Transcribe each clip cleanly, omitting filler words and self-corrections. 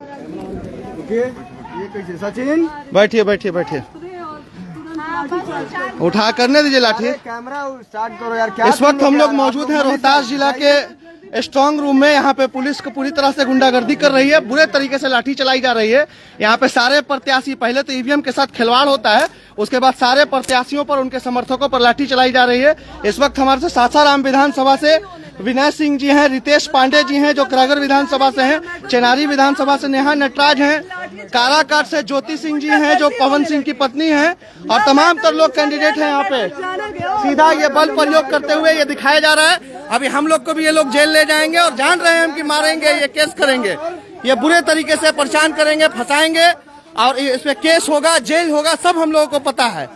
ये कैसे सचिन? बैठिए बैठिए बैठिए। उठा करने दीजिए लाठी। कैमरा स्टार्ट करो यार। क्या इस वक्त हम लोग मौजूद हैं रोहतास जिला के स्ट्रांग रूम में। यहाँ पे पुलिस को पूरी तरह से गुंडागर्दी कर रही है, बुरे तरीके से लाठी चलाई जा रही है। यहाँ पे सारे प्रत्याशी, पहले तो ईवीएम के साथ खिलवाड़ होता है, उसके बाद सारे प्रत्याशियों पर, उनके समर्थकों पर लाठी चलाई जा रही है। इस वक्त हमारे से सासाराम विधानसभा से विनय सिंह जी हैं, रितेश पांडे जी हैं जो करागर विधानसभा से हैं, चेनारी विधानसभा से नेहा नटराज हैं, काराकाट से ज्योति सिंह जी हैं जो पवन सिंह की पत्नी हैं, और तमाम तर लोग कैंडिडेट हैं। यहाँ पे सीधा ये बल प्रयोग करते हुए ये दिखाया जा रहा है। अभी हम लोग को भी ये लोग जेल ले जाएंगे और जान रहे हैं हम कि मारेंगे, ये केस करेंगे, ये बुरे तरीके से परेशान करेंगे, फंसाएंगे और इसमें केस होगा, जेल होगा, सब हम लोगों को पता है।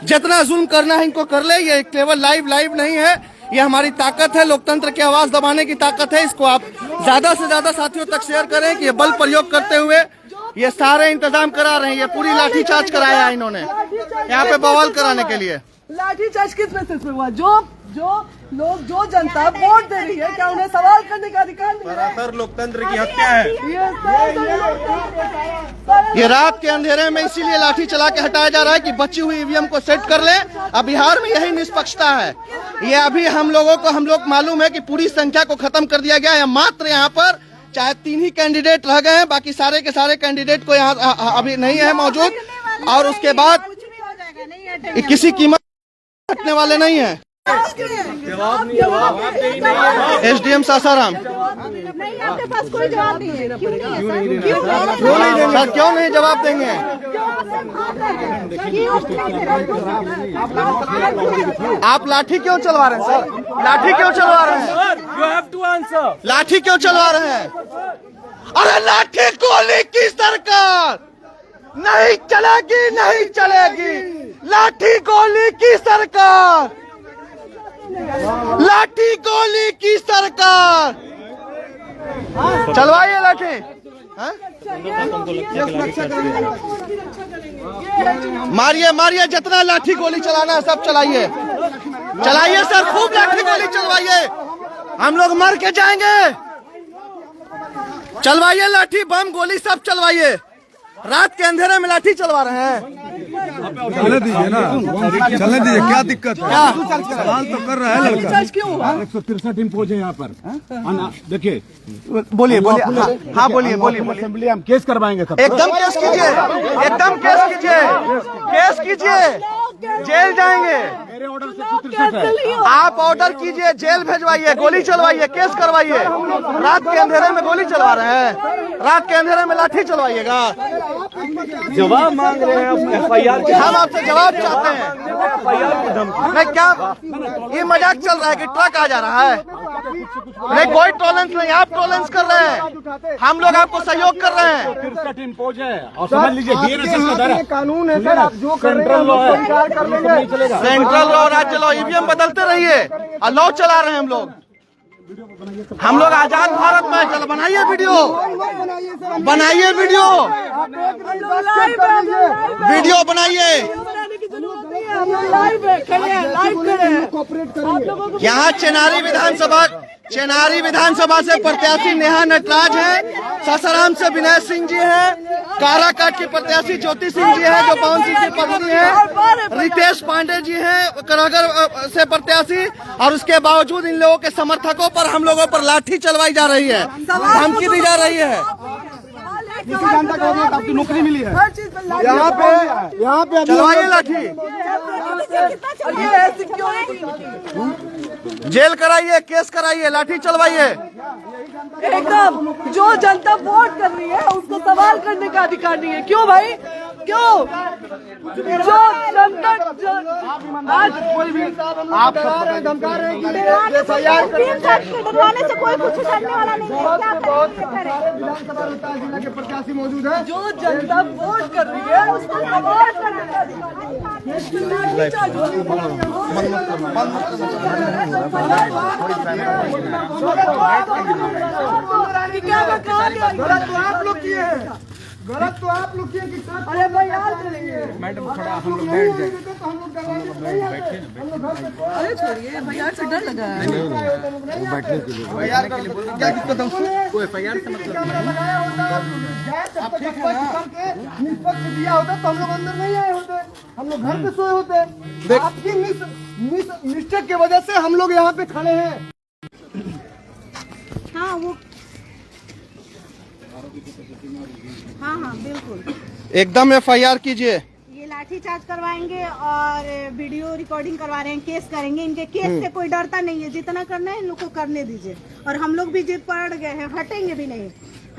जितना जुल्म करना है इनको कर ले। ये केवल लाइव नहीं है, ये हमारी ताकत है, लोकतंत्र की आवाज दबाने की ताकत है। इसको आप ज्यादा से ज्यादा साथियों तक शेयर करें कि ये बल प्रयोग करते हुए ये सारे इंतजाम करा रहे हैं। ये पूरी लाठीचार्ज कराया है इन्होंने यहाँ पे बवाल कराने के लिए। लाठीचार्ज किस बेसिस पे हुआ? जो लोग, जो जनता वोट दे रही है, क्या उन्हें सवाल करने का अधिकार नहीं है? सरासर लोकतंत्र की हत्या है ये रात के अंधेरे में इसीलिए लाठी चला के हटाया जा रहा है कि बची हुई ईवीएम को सेट कर ले। अब बिहार में यही निष्पक्षता है। ये अभी हम लोग मालूम है कि पूरी संख्या को खत्म कर दिया गया है। मात्र यहाँ पर चाहे 3 ही कैंडिडेट रह गए हैं, बाकी सारे के सारे कैंडिडेट को यहाँ अभी नहीं है मौजूद, और उसके बाद किसी कीमत हटने वाले नहीं है। एसडीएम सासाराम आपके पास कोई जवाब नहीं है। क्यों नहीं सर, क्यों नहीं जवाब देंगे? आप लाठी क्यों चलवा रहे हैं सर? लाठी क्यों चलवा रहे हैं? You have to answer. लाठी क्यों चलवा रहे हैं? अरे लाठी गोली की सरकार नहीं चलेगी, नहीं चलेगी। लाठी गोली की सरकार, लाठी गोली की सरकार। चलवाइए लाठी। मारिए मारिए, जितना लाठी गोली चलाना है सब चलाइए, चलाइए सर, खूब लाठी गोली चलवाइए, हम लोग मर के जाएंगे। चलवाइए लाठी, बम गोली सब चलवाइए। रात के अंधेरे में लाठी चलवा रहे हैं। चलने दीजिए ना, चलने दीजिए, क्या दिक्कत है? सवाल तो कर रहा है लड़का। 163 इंपोज है यहाँ पर। देखिए, बोलिए बोलिए। हाँ बोलिए बोलिए। असेंबली हम केस करवाएंगे सब। एकदम केस कीजिए, एकदम केस कीजिए, केस कीजिए, जेल जाएंगे। मेरे ऑर्डर से 163 है। आप ऑर्डर कीजिए, जेल भेजवाइए, गोली चलवाइए, केस करवाइए। रात के अंधेरे में गोली चलवा रहे हैं, रात के अंधेरे में लाठी चलवाइएगा। जवाब मांग रहे हैं एफआईआर के। हम आपसे जवाब चाहते हैं। नहीं क्या ये मजाक चल रहा है कि ट्रक आ जा रहा है? नहीं, कोई टॉलरेंस नहीं, आप टॉलरेंस कर रहे हैं, हम लोग आपको सहयोग कर रहे हैं। 163 इंपोज है और समझ लीजिए बीएनएसएस का धारा कानून है सर, आप जो कर रहे हैं लॉ स्वीकार कर लेंगे। सेंट्रल लॉ, राज्य लॉ, ईवीएम बदलते रहिए और लॉ चला रहे हैं हम लोग आजाद भारत में। चलो बनाइए वीडियो, बनाइए वीडियो, वीडियो बनाइए। यहाँ चेनारी विधानसभा से प्रत्याशी नेहा नटराज हैं, सासाराम से विनय सिंह जी हैं, काराकाट की प्रत्याशी ज्योति सिंह जी हैं जो पवन सिंह की पत्नी है, रितेश पांडे जी हैं करागर से प्रत्याशी, और उसके बावजूद इन लोगों के समर्थकों पर, हम लोगों पर लाठी चलवाई जा रही है, धमकी दी जा रही है। आपकी नौकरी मिली है यहाँ पे चलवाइए लाठी, जेल कराइए, केस कराइए, लाठी चलवाइए। एकदम जो जनता वोट कर रही है उसको सवाल करने का अधिकार नहीं है। क्यों भाई, क्यों? जो जनता आज कोई भी आप धमका रहे हैं कि डरवाने से कोई कुछ करने वाला नहीं है। क्या विधानसभा रोहतास जिला के प्रत्याशी मौजूद है। जो जनता वोट कर रही है उसको सवाल करने का अधिकार आप लोग किए हैं। गलत तो आप लोग किए कि साथ अरे भाई यार करेंगे। मैडम थोड़ा हम लोग बैठ जाए। तो हम लोग दरवाजे पे नहीं आते। हम लोग घर पे अरे छोड़िए भैया से डर लगा है। बैठने के लिए एफआईआर के लिए बोलते क्या दिक्कत है उसमें? कोई एफआईआर से मतलब कैमरा लगाया होता जब तक करके निष्पक्ष दिया होता तो हम लोग अंदर नहीं आए होते, हम लोग घर पे सोए होते। आपकी मिस्टेक की वजह से हम लोग यहाँ पे खड़े हैं। हाँ वो हाँ बिल्कुल एकदम एफआईआर कीजिए। ये लाठीचार्ज करवाएंगे और वीडियो रिकॉर्डिंग करवा रहे हैं, केस करेंगे। इनके केस से कोई डरता नहीं है, जितना करना है इन लोग को करने दीजिए। और हम लोग भी जिद पड़ गए हैं, हटेंगे भी नहीं।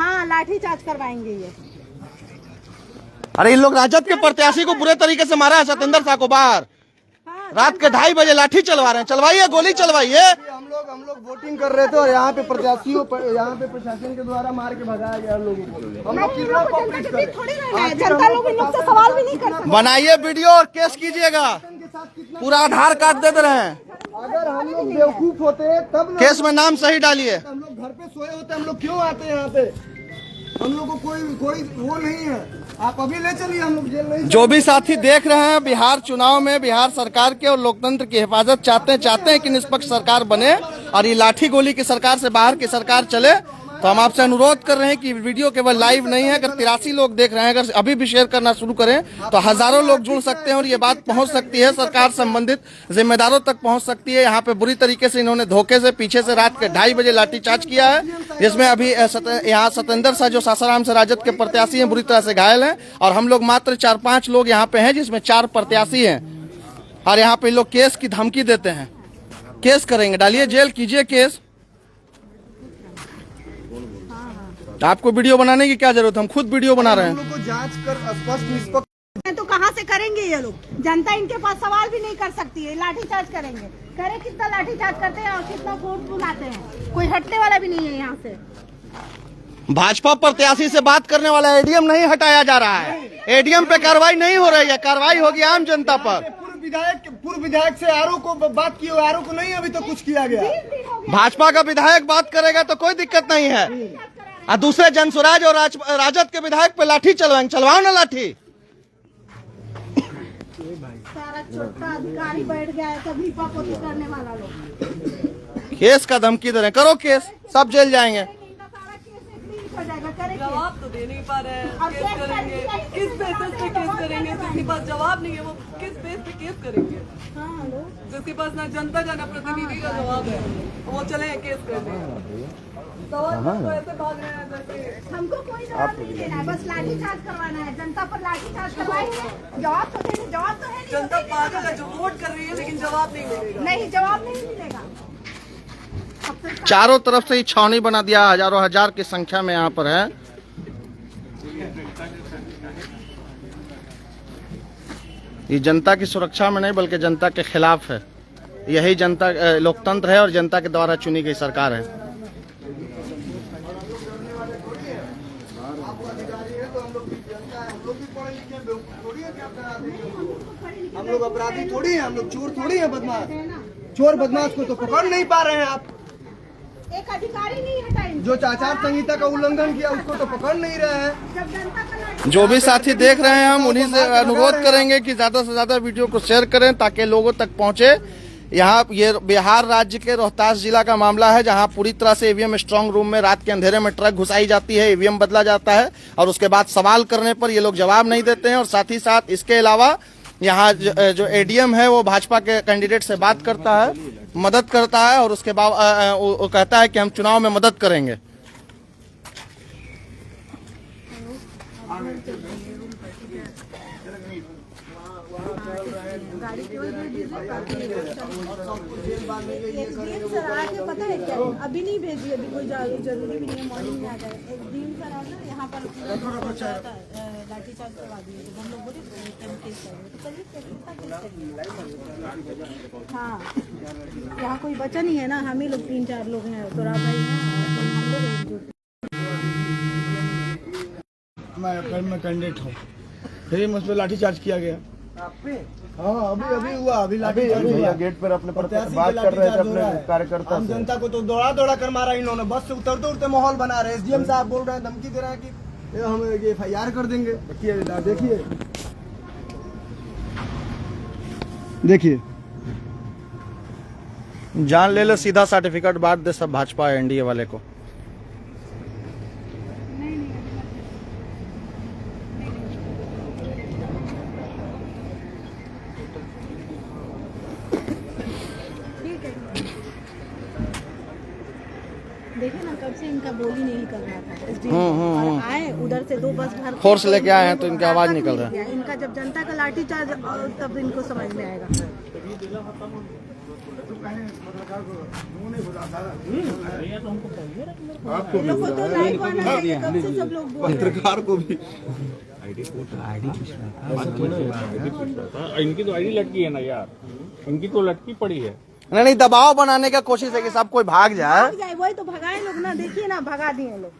हाँ लाठीचार्ज करवाएंगे ये। अरे इन लोग राजद के प्रत्याशी को बुरे तरीके से मारा है, सतेंद्र शाह को बाहर रात के 2:30 बजे लाठी चलवा रहे हैं। चलवाइए, गोली चलवाइए। हम लोग वोटिंग कर रहे थे और यहाँ पे प्रत्याशियों यहाँ पे प्रशासन के द्वारा मार के भगाया गया लोगों को। हम लोग कितना कोऑपरेट कर रहे हैं। थोड़ी रहना है, जनता लोग इन लोग से सवाल भी नहीं कर सकते। बनाइए वीडियो और केस कीजिएगा। पूरा आधार कार्ड दे रहे हैं। अगर हम लोग बेवकूफ होते तब केस में नाम सही डालिए। हम लोग घर पे सोए होते, हम लोग क्यों आते हैं यहाँ पे? हम लोग को कोई वो नहीं है। आप अभी ले चलिए, हम लोग जेल नहीं। जो भी साथी देख रहे हैं, बिहार चुनाव में बिहार सरकार के और लोकतंत्र की हिफाजत चाहते हैं कि निष्पक्ष सरकार बने और ये लाठी गोली की सरकार से बाहर की सरकार चले, तो हम आपसे अनुरोध कर रहे हैं कि वीडियो केवल लाइव नहीं है। अगर 83 लोग देख रहे हैं, अगर अभी भी शेयर करना शुरू करें तो हजारों लोग जुड़ सकते हैं और ये बात पहुंच सकती है, सरकार संबंधित जिम्मेदारों तक पहुंच सकती है। यहाँ पे बुरी तरीके से इन्होंने धोखे से पीछे से रात के 2:30 बजे लाठीचार्ज किया है, जिसमें अभी यहाँ सतेंद्र शाह जो सासाराम से राजद के प्रत्याशी हैं बुरी तरह से घायल हैं और हम लोग मात्र 4-5 लोग यहाँ पे हैं, जिसमें 4 प्रत्याशी हैं। और यहाँ पे लोग केस की धमकी देते हैं, केस करेंगे। डालिए जेल, कीजिए केस। आपको वीडियो बनाने की क्या जरूरत है? हम खुद वीडियो बना रहे हैं। हम लोग को जांच कर स्पष्ट निष्पक्ष तो कहाँ से करेंगे ये लोग? जनता इनके पास सवाल भी नहीं कर सकती है। लाठीचार्ज करेंगे, करे कितना लाठीचार्ज करते हैं और कितना वोट बुलाते हैं। कोई हटने वाला भी नहीं है यहाँ से। भाजपा प्रत्याशी से बात करने वाला एडीएम नहीं हटाया जा रहा है। एडीएम पे कार्रवाई नहीं हो रही है, कार्रवाई होगी आम जनता पर। पूर्व विधायक से आरओ को बात की, आरओ को नहीं अभी तो कुछ किया गया। भाजपा का विधायक बात करेगा तो कोई दिक्कत नहीं है, और दूसरे जनसुराज और राजद के विधायक पे लाठी चलवाएंगे। चलवाओ ना लाठी। सारा छोटा अधिकारी बैठ गया है, तभी पापोती करने वाला लोग। केस का धमकी दे रहे हैं, करो केस, सब जेल जाएंगे। जवाब तो दे नहीं पा रहे हैं। केस करेंगे, किस बेसिस पे केस करेंगे? जिसके पास जवाब नहीं है वो किस बेस पे केस करेंगे? जिसके पास ना जनता का ना प्रतिनिधि का जवाब है, वो चले केस करने। तो ऐसे भाग रहे हैं जैसे हमको कोई जवाब नहीं देना है, बस लाठीचार्ज करवाना है। जनता पर लाठीचार्ज करवाएंगे, जवाब तो देंगे। जवाब तो है नहीं। जनता पागल है जो वोट कर रही है, लेकिन जवाब नहीं मिलेगा। नहीं, जवाब नहीं मिलेगा। चारों तरफ से ही छावनी बना दिया, हजारों हजार की संख्या में यहाँ पर है। ये जनता की सुरक्षा में नहीं बल्कि जनता के खिलाफ है। यही जनता लोकतंत्र है और जनता के द्वारा चुनी गई सरकार है। हम लोग अपराधी थोड़ी हैं, हम लोग चोर थोड़ी हैं, बदमाश। चोर बदमाश को तो पकड़ नहीं पा रहे हैं आप। एक अधिकारी नहीं हटाएंगे। जो आचार संहिता का उल्लंघन किया उसको तो पकड़ नहीं रहे हैं। जब जनता का जो भी साथी देख रहे हैं, हम उन्हीं से अनुरोध करेंगे कि ज्यादा से ज्यादा वीडियो को शेयर करें ताकि लोगों तक पहुंचे। यहाँ ये बिहार राज्य के रोहतास जिला का मामला है, जहाँ पूरी तरह से ईवीएम स्ट्रांग रूम में रात के अंधेरे में ट्रक घुसाई जाती है, ईवीएम बदला जाता है और उसके बाद सवाल करने पर ये लोग जवाब नहीं देते हैं। और साथ ही साथ इसके अलावा यहाँ जो एडीएम है वो भाजपा के कैंडिडेट से बात करता है, मदद करता है और उसके बाद वो कहता है कि हम चुनाव में मदद करेंगे। सर आके पता है क्या, अभी नहीं भेजी, अभी कोई जरूरी भी नहीं है, मॉर्निंग में आ जाए। एक दिन सर आना यहाँ पर लाठीचार्ज करवा दिए तो हम लोग बोले हाँ, यहाँ कोई बचा नहीं है ना, हम ही लोग 3-4 लोग हैं, तो रात भाई हैं, हम लोग एकजुट। मैं कैंडिडेट हूँ, फिर मुझ पर लाठीचार्ज किया गया। हाँ अभी हुआ, अभी लाठीचार्ज हुआ। गेट पर अपने बात कर रहे थे अपने कार्यकर्ता जनता को तो दौड़ा कर मारा इन्होंने। बस से उतरते उतरते माहौल बना रहे। एसडीएम साहब बोल रहे हैं, धमकी दे रहे हैं कि हम FIR कर देंगे। देखिए देखिए, जान ले लो, सीधा सर्टिफिकेट बांट दे सब भाजपा NDA वाले को। देखिए ना, कब से इनका बोली नहीं कर रहा था SDM, और आए उधर से 2 बस भर फोर्स लेके आए हैं तो इनकी आवाज निकल रहा है। इनका जब जनता का लाठीचार्ज तब इनको समझ में आएगा। ये लोग को तो लाइव आना चाहिए, कब से सब लोग बोल रहे हैं। पत्रकार को भी इनकी तो आईडी लटकी है ना यार, इनकी तो लटकी पड़ी है। नहीं, दबाव बनाने का कोशिश है कि सब कोई भाग जाए। वही तो भगाए लोग ना, देखिए ना, भगा दिए लोग।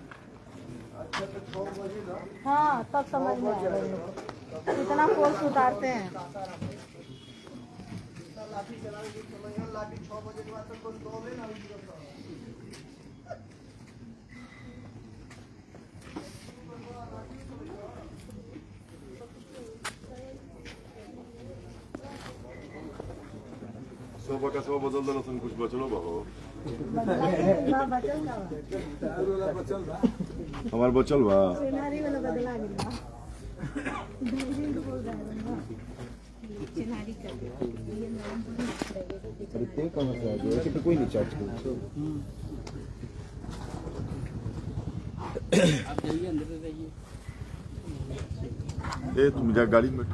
हाँ, तब समझ में आएगा इन लोग को। इतना फोर्स उतारते हैं। बदल देना कुछ बचलो बाबू हमार बचल बा कोई नहीं चार्ज तुम जा गाड़ी में।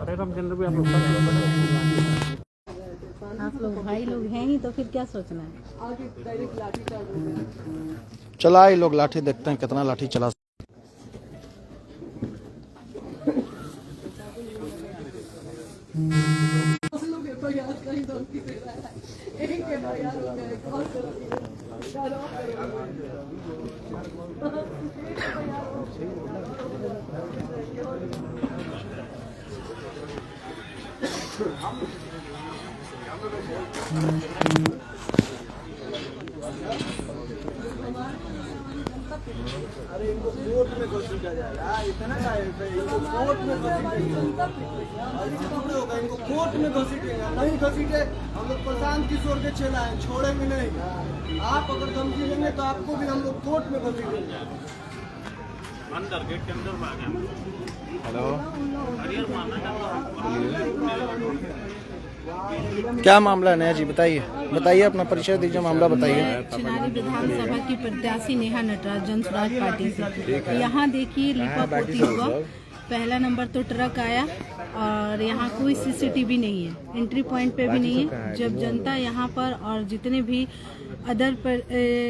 आप लोग भाई लोग हैं ही तो फिर क्या सोचना है। आगे डायरेक्ट लाठी चार्ज हो गया। चला ये लोग लाठी, देखते हैं कितना लाठी चला। लोग FIR का ही धमकी दे रहा है। एक FIR हो गया, एक और कर अरे इनको कोर्ट में घसीटा जाएगा, इतना इनको कोर्ट में घसीटेगा, इनको कोर्ट में घसीटेगा। नहीं घसीटे, हम लोग प्रशांत किशोर के चेला है, छोड़ेंगे नहीं। आप अगर धमकी देंगे तो आपको भी हम लोग कोर्ट में घसीटेंगे। अंदर गेट के अंदर में आ गया। क्या मामला है नया जी, बताइए बताइए, अपना परिचय दीजिए, मामला बताइए। चिनारी विधानसभा की प्रत्याशी नेहा नटराज जनसुराज पार्टी से। यहाँ देखिए लिपापोती हुआ, पहला नंबर तो ट्रक आया और यहाँ कोई CCTV नहीं है, एंट्री पॉइंट पे भी नहीं है। जब जनता यहाँ पर और जितने भी अदर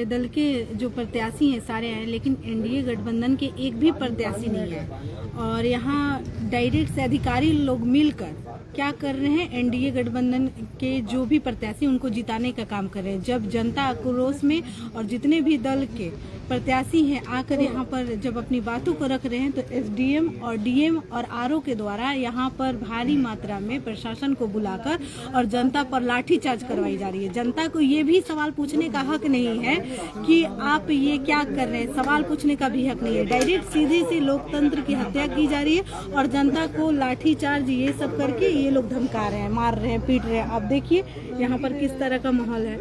दल के जो प्रत्याशी हैं सारे आए, लेकिन NDA गठबंधन के एक भी प्रत्याशी नहीं है। और यहाँ डायरेक्ट से अधिकारी लोग मिलकर क्या कर रहे हैं, NDA गठबंधन के जो भी प्रत्याशी उनको जिताने का काम कर रहे हैं। जब जनता आक्रोश में और जितने भी दल के प्रत्याशी हैं आकर यहाँ पर जब अपनी बातों को रख रहे हैं, तो SDM और DM और RO के द्वारा यहाँ पर भारी मात्रा में प्रशासन को बुलाकर और जनता पर लाठीचार्ज करवाई जा रही है। जनता को ये भी सवाल पूछने का हक नहीं है कि आप ये क्या कर रहे हैं, सवाल पूछने का भी हक नहीं है। डायरेक्ट सीधे से लोकतंत्र की हत्या की जा रही है और जनता को लाठीचार्ज ये सब करके ये लोग धमका रहे हैं, मार रहे हैं, पीट रहे हैं। आप देखिए यहाँ पर किस तरह का माहौल है।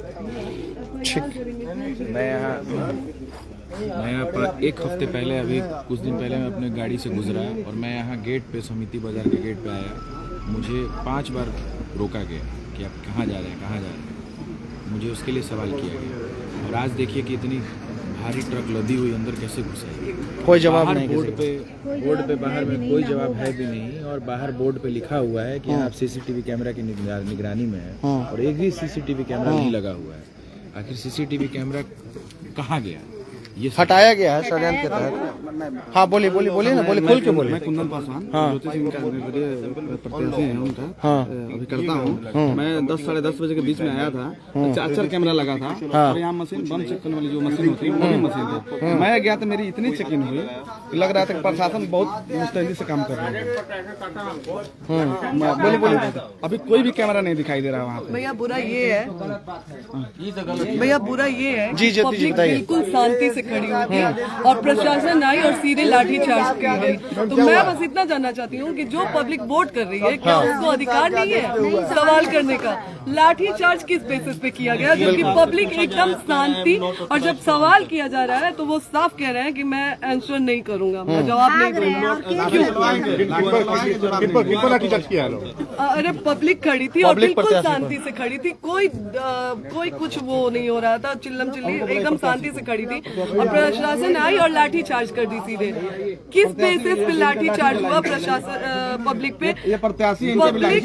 मैं यहाँ पर एक हफ्ते पहले, अभी कुछ दिन पहले मैं अपने गाड़ी से गुजरा और मैं यहाँ गेट पे, समिति बाजार के गेट पे आया। मुझे 5 बार रोका गया कि आप कहाँ जा रहे हैं, कहाँ जा रहे हैं। मुझे उसके लिए सवाल किया गया। और आज देखिए कि इतनी भारी ट्रक लदी हुई अंदर कैसे घुसाई, कोई जवाब नहीं। बोर्ड पे बाहर में कोई जवाब है भी नहीं। और बाहर बोर्ड पे लिखा हुआ है कि आप CCTV कैमरा की निगरानी में है और एक भी CCTV कैमरा नहीं लगा हुआ है। आखिर CCTV कैमरा कहाँ गया, ये हटाया गया है षड्यंत्र के तहत। हाँ बोलिए बोलिए बोलिए ना, बोलिए खुल के बोलिए। मैं कुंदन पासवान, ज्योति सिंह का प्रत्याशी है उनका, अभी करता हूँ। मैं 10 साढ़े 10 बजे के बीच में आया था, 4 कैमरा लगा था और यहाँ मशीन बम चेक करने वाली जो मशीन होती है वो भी मशीन थी। मैं गया तो मेरी इतनी चेकिंग हुई कि लग रहा था कि प्रशासन बहुत मुस्तैदी से काम कर रहा है। बोलिए बोलिए, अभी कोई भी कैमरा नहीं दिखाई दे रहा वहाँ पे। भैया बुरा ये है, भैया बुरा ये है, जी जी पब्लिक बताइए। बिल्कुल शांति से खड़ी हुई थी और प्रशासन आई और सीधे लाठी चार्ज की गई। तो मैं बस इतना जानना चाहती हूँ कि जो पब्लिक वोट कर रही है, क्या उसको अधिकार नहीं है सवाल करने का? लाठी चार्ज किस बेसिस पे किया गया, जबकि पब्लिक एकदम शांत थी? और जब सवाल किया जा रहा है तो वो साफ कह रहे हैं कि मैं आंसर नहीं करूंगा, मैं जवाब नहीं दूंगा। अरे पब्लिक खड़ी थी और बिल्कुल शांति से खड़ी थी, कोई कुछ वो नहीं हो रहा था, चिल्लम चिल्ली, एकदम शांति से खड़ी थी। और प्रशासन आई और लाठी चार्ज कर दी सीधे। किस बेसिस पे लाठी चार्ज हुआ प्रशासन पब्लिक पे? पब्लिक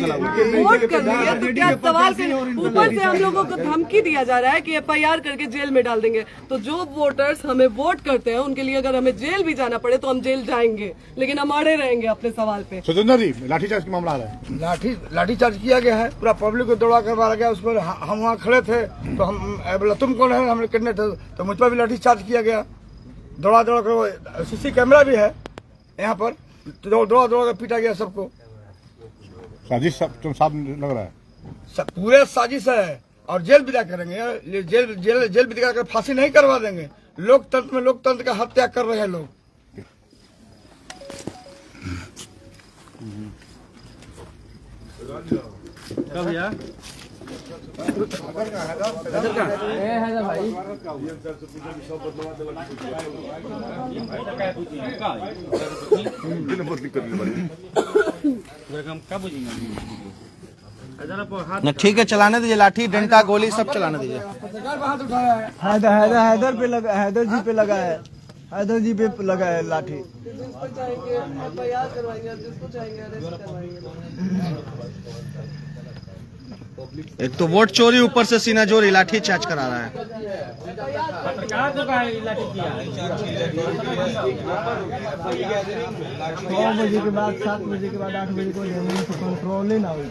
वोट कर रही है तो क्या सवाल कर? ऊपर से हम लोगों को धमकी दिया जा रहा है कि FIR करके जेल में डाल देंगे। तो जो वोटर्स हमें वोट करते हैं उनके लिए अगर हमें जेल भी जाना पड़े तो हम जेल जाएंगे, लेकिन हम अड़े रहेंगे अपने सवाल पे। सुरेंद्र जी, लाठीचार्ज का मामला आ रहा है। लाठीचार्ज किया गया है, पूरा पब्लिक को दौड़ा कर मारा गया। उस पर हम वहाँ खड़े थे तो हम बोला तुम कौन है, हमने कितने थे, तो मुझ पर भी लाठीचार्ज किया गया। दौड़ा कर CC कैमरा भी है यहाँ पर, दौड़ा कर पीटा गया सबको। साजिश तुम साफ लग रहा है, पूरे साजिश है। और जेल विदा करेंगे, जेल विदा कर फांसी नहीं करवा देंगे। लोकतंत्र में लोकतंत्र का हत्या कर रहे हैं लोग। न ठीक है, चलाने दीजिए, लाठी डंडा गोली सब चलाने दीजिए। हैदर पे लगा, हैदर जी पे लगा है, हैदर जी पे लगा है लाठी। जिसको चाहेंगे FIR करवाएंगे, जिसको चाहेंगे अरेस्ट करवाएंगे। एक तो वोट चोरी, ऊपर से सीना जोरी, लाठी चार्ज करा रहा है। 9 बजे के बाद, 7 बजे के बाद, 8 बजे को कंट्रोल ही ना हुई।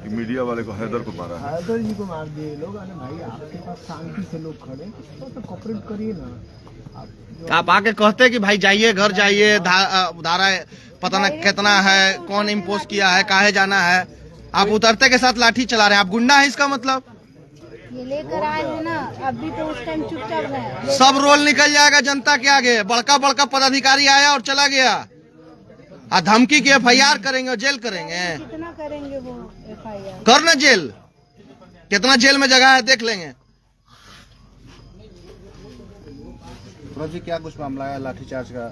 मीडिया वाले को हैदर को मारा है। हैदर जी को मार दिए लोग। अरे भाई, आपके पास शांति से लोग खड़े तो कॉपरेट करिए ना। आप आके कहते कि भाई जाइए, घर जाइए, धारा पता न कितना है, कौन इम्पोज किया है, काहे जाना है, आप उतरते के साथ लाठी चला रहे हैं। आप गुंडा है इसका मतलब? ये लेकर आए हैं ना, अभी तो उस टाइम चुपचाप रहे। सब रोल निकल जाएगा जनता के आगे। बड़का बड़का पदाधिकारी आया और चला गया, और धमकी की FIR करेंगे और जेल करेंगे। कितना करेंगे वो FIR? करना जेल, कितना जेल में जगह है देख लेंगे। जी, क्या कुछ मामला है लाठीचार्ज का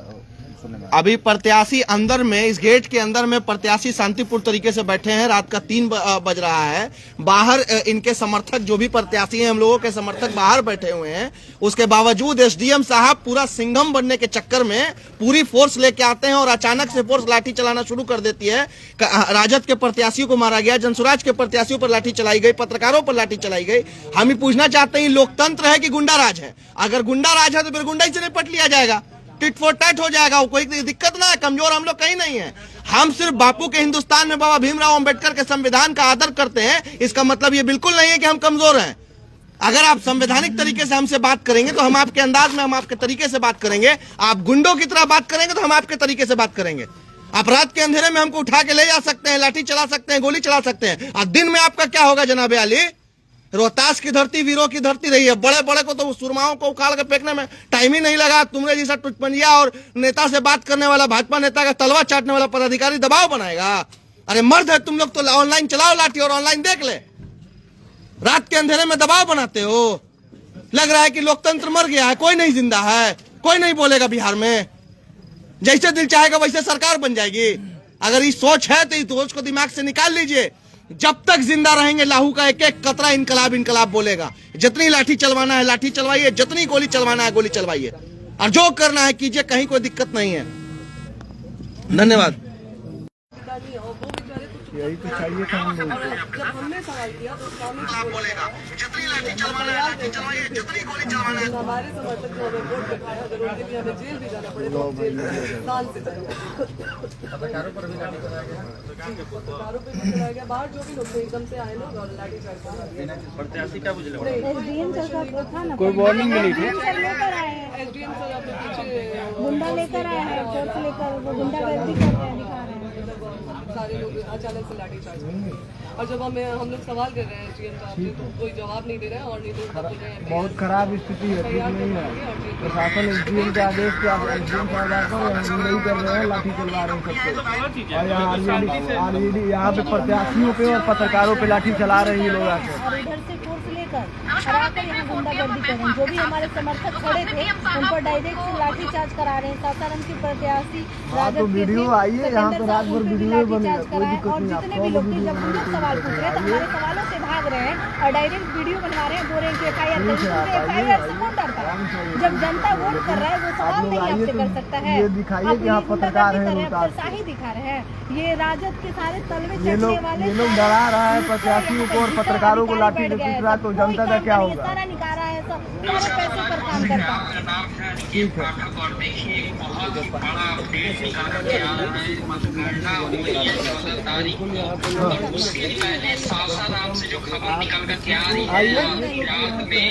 सुनने में? अभी प्रत्याशी अंदर में, इस गेट के अंदर में प्रत्याशी शांतिपूर्ण तरीके से बैठे हैं। रात का 3 बज रहा है। बाहर इनके समर्थक, जो भी प्रत्याशी हैं, हम लोगों के समर्थक बाहर बैठे हुए हैं। उसके बावजूद SDM साहब पूरा सिंघम बनने के चक्कर में पूरी फोर्स लेके आते हैं और अचानक से फोर्स लाठी चलाना शुरू कर देती है। राजद के प्रत्याशियों को मारा गया, जनसुराज के प्रत्याशियों पर लाठी चलाई गई, पत्रकारों पर लाठी चलाई गई। हम ही पूछना चाहते हैं, लोकतंत्र है कि गुंडा राज है? अगर गुंडा राज है तो फिर गुंडा ही से निपट लिया जाएगा, टिट फॉर टैट हो जाएगा। कोई दिक्कत ना है, कमजोर हम लोग कहीं नहीं है। हम सिर्फ बापू के हिंदुस्तान में बाबा भीमराव अंबेडकर के संविधान का आदर करते हैं। इसका मतलब ये बिल्कुल नहीं है कि हम कमजोर हैं। अगर आप संवैधानिक तरीके से हमसे बात करेंगे तो हम आपके अंदाज में, हम आपके तरीके से बात करेंगे। आप गुंडों की तरह बात करेंगे तो हम आपके तरीके से बात करेंगे। आप रात के अंधेरे में हमको उठा के ले जा सकते हैं, लाठी चला सकते हैं, गोली चला सकते हैं, और दिन में आपका क्या होगा जनाबे अली? रोहतास की धरती वीरों की धरती रही है। बड़े बड़े को तो सुरमाओं को उखाड़ के फेंकने में टाइम ही नहीं लगा। तुमने जैसा टुटपंजिया और नेता से बात करने वाला, भाजपा नेता का तलवा चाटने वाला पदाधिकारी दबाव बनाएगा? अरे मर्द है तुम लोग तो ऑनलाइन चलाओ लाठी और ऑनलाइन देख ले। रात के अंधेरे में दबाव बनाते हो। लग रहा है कि लोकतंत्र मर गया है, कोई नहीं जिंदा है, कोई नहीं बोलेगा बिहार में। जैसे दिल चाहेगा वैसे सरकार बन जाएगी। अगर ये सोच है तो इस सोच को दिमाग से निकाल लीजिए। जब तक जिंदा रहेंगे लाहू का एक एक कतरा इनकलाब इनकलाब बोलेगा। जितनी लाठी चलवाना है लाठी चलवाइए, जितनी गोली चलवाना है गोली चलवाइए, और जो करना है कीजिए, कहीं कोई दिक्कत नहीं है। धन्यवाद। यही तो चाहिए था हम लोग। जब हमने सवाल किया तो बोलेगा जितनी लाठी चलवाना है लाठी चलवाइए, जितनी गोली चलवाना है। हमारे समर्थक जो हमें वोट दिखाया, अगर उनके लिए हमें जेल भी जाना पड़े तो हम जेल शांत से जाएंगे। पत्रकारों पर भी लाठी चलाया गया, पत्रकारों पर भी चलाया गया। बाहर जो भी लोग थे एकदम से आए लोग और लाठी चार्ज कर दिया। प्रत्याशी क्या बुझले? SDM सर का था ना, कोई वार्निंग मिली थी? SDM सर लेकर आए हैं, SDM सर आपके पीछे गुंडा लेकर आए हैं, फोर्स लेकर, वो गुंडागर्दी कर रहे हैं, दिखा रहे हैं। सारे लोग अचानक से लाठीचार्ज करते हैं। और जब हम लोग सवाल कर रहे हैं जीएम साहब से तो कोई जवाब नहीं दे रहे हैं और नहीं तो बोल रहे हैं बहुत खराब स्थिति है, ठीक नहीं है। प्रशासन एसडीएम के आदेश के एसडीएम साहब नहीं कर रहे हैं, लाठी चलवा रहे हैं सबको। और यहाँ ऑलरेडी यहाँ पे प्रत्याशियों पे और पत्रकारों पे लाठी चला रहे हैं लोग आकर। और इधर से फोर्स लेकर और आकर यहाँ गुंडागर्दी कर रहे हैं। जो भी हमारे समर्थक खड़े थे उन पर डायरेक्ट से लाठीचार्ज करा रहे हैं। सासाराम की प्रत्याशी राजद के वीडियो आई है, यहाँ पे रात भर वीडियो बनेगा, कोई दिक्कत और नहीं। जितने भी लोग थे जब हम लोग सवाल पूछ रहे हैं तो हमारे सवालों से भाग रहे हैं और डायरेक्ट वीडियो बनवा रहे हैं, बोल रहे हैं कि FIR से कौन डरता है? जब जनता वोट कर रहा है वो सवाल नहीं आपसे कर सकता है। ये दिखाइए कि आप पत्रकार हैं, शाही दिखा रहे हैं। ये राजद के सारे तलवे ये लोग डरा रहा है प्रत्याशियों को और पत्रकारों को लाठी से पीट रहा, तो जनता का क्या होगा? सारा निकाल रहा है, सब सारे पैसे पर काम करता है। ठीक है। सासाराम से जो खबर निकल कर के आ रही है, रात में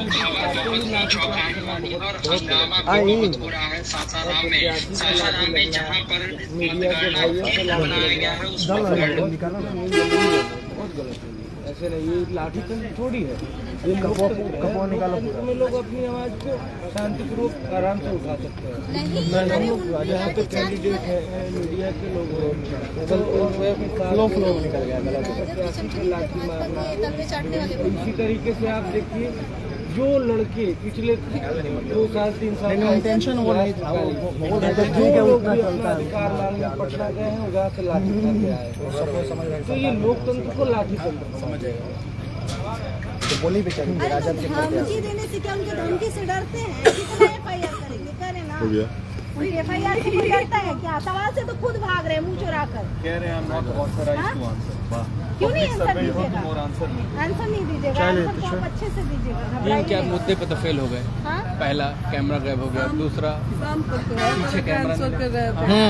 खबर बहुत ही चौंकाने और हंगामा बहुत हो रहा है सासाराम में जहाँ पर मतगणना बनाया गया है उस पर ऐसे नहीं, ये लाठी थोड़ी है, ये कपो निकालो। इसमें लोग अपनी आवाज को शांतिपूर्वक आराम से उठा सकते हैं। यहाँ पे कैंडिडेट है, मीडिया के लोग फ्लो निकल गया लाठी मारना। इसी तरीके से आप देखिए जो लड़के पिछले 2 साल 3 साल इंटेंशन वो नहीं था, अधिकार मांगने पटना गए हैं, वहाँ से लाठी खाते आए। तो ये लोकतंत्र को लाठी तंत्र समझेगा। तो बोली पे चलेंगे राजद के धमकी देने से क्या उनके धमकी से डरते हैं? कितना FIR करेंगे? करें ना। हो गया। उनके FIR से कोई डरता है क्या? सवाल से तो खुद भाग रहे हैं मुंह चुरा कर। कह रहे हैं क्यों नहीं आंसर दीजिएगा? आंसर नहीं दीजिएगा, आंसर तो आप अच्छे से दीजिएगा। क्या मुद्दे पे तो फेल हो गए। हाँ? पहला कैमरा गायब हो गया, दूसरा पीछे आंसर कर रहे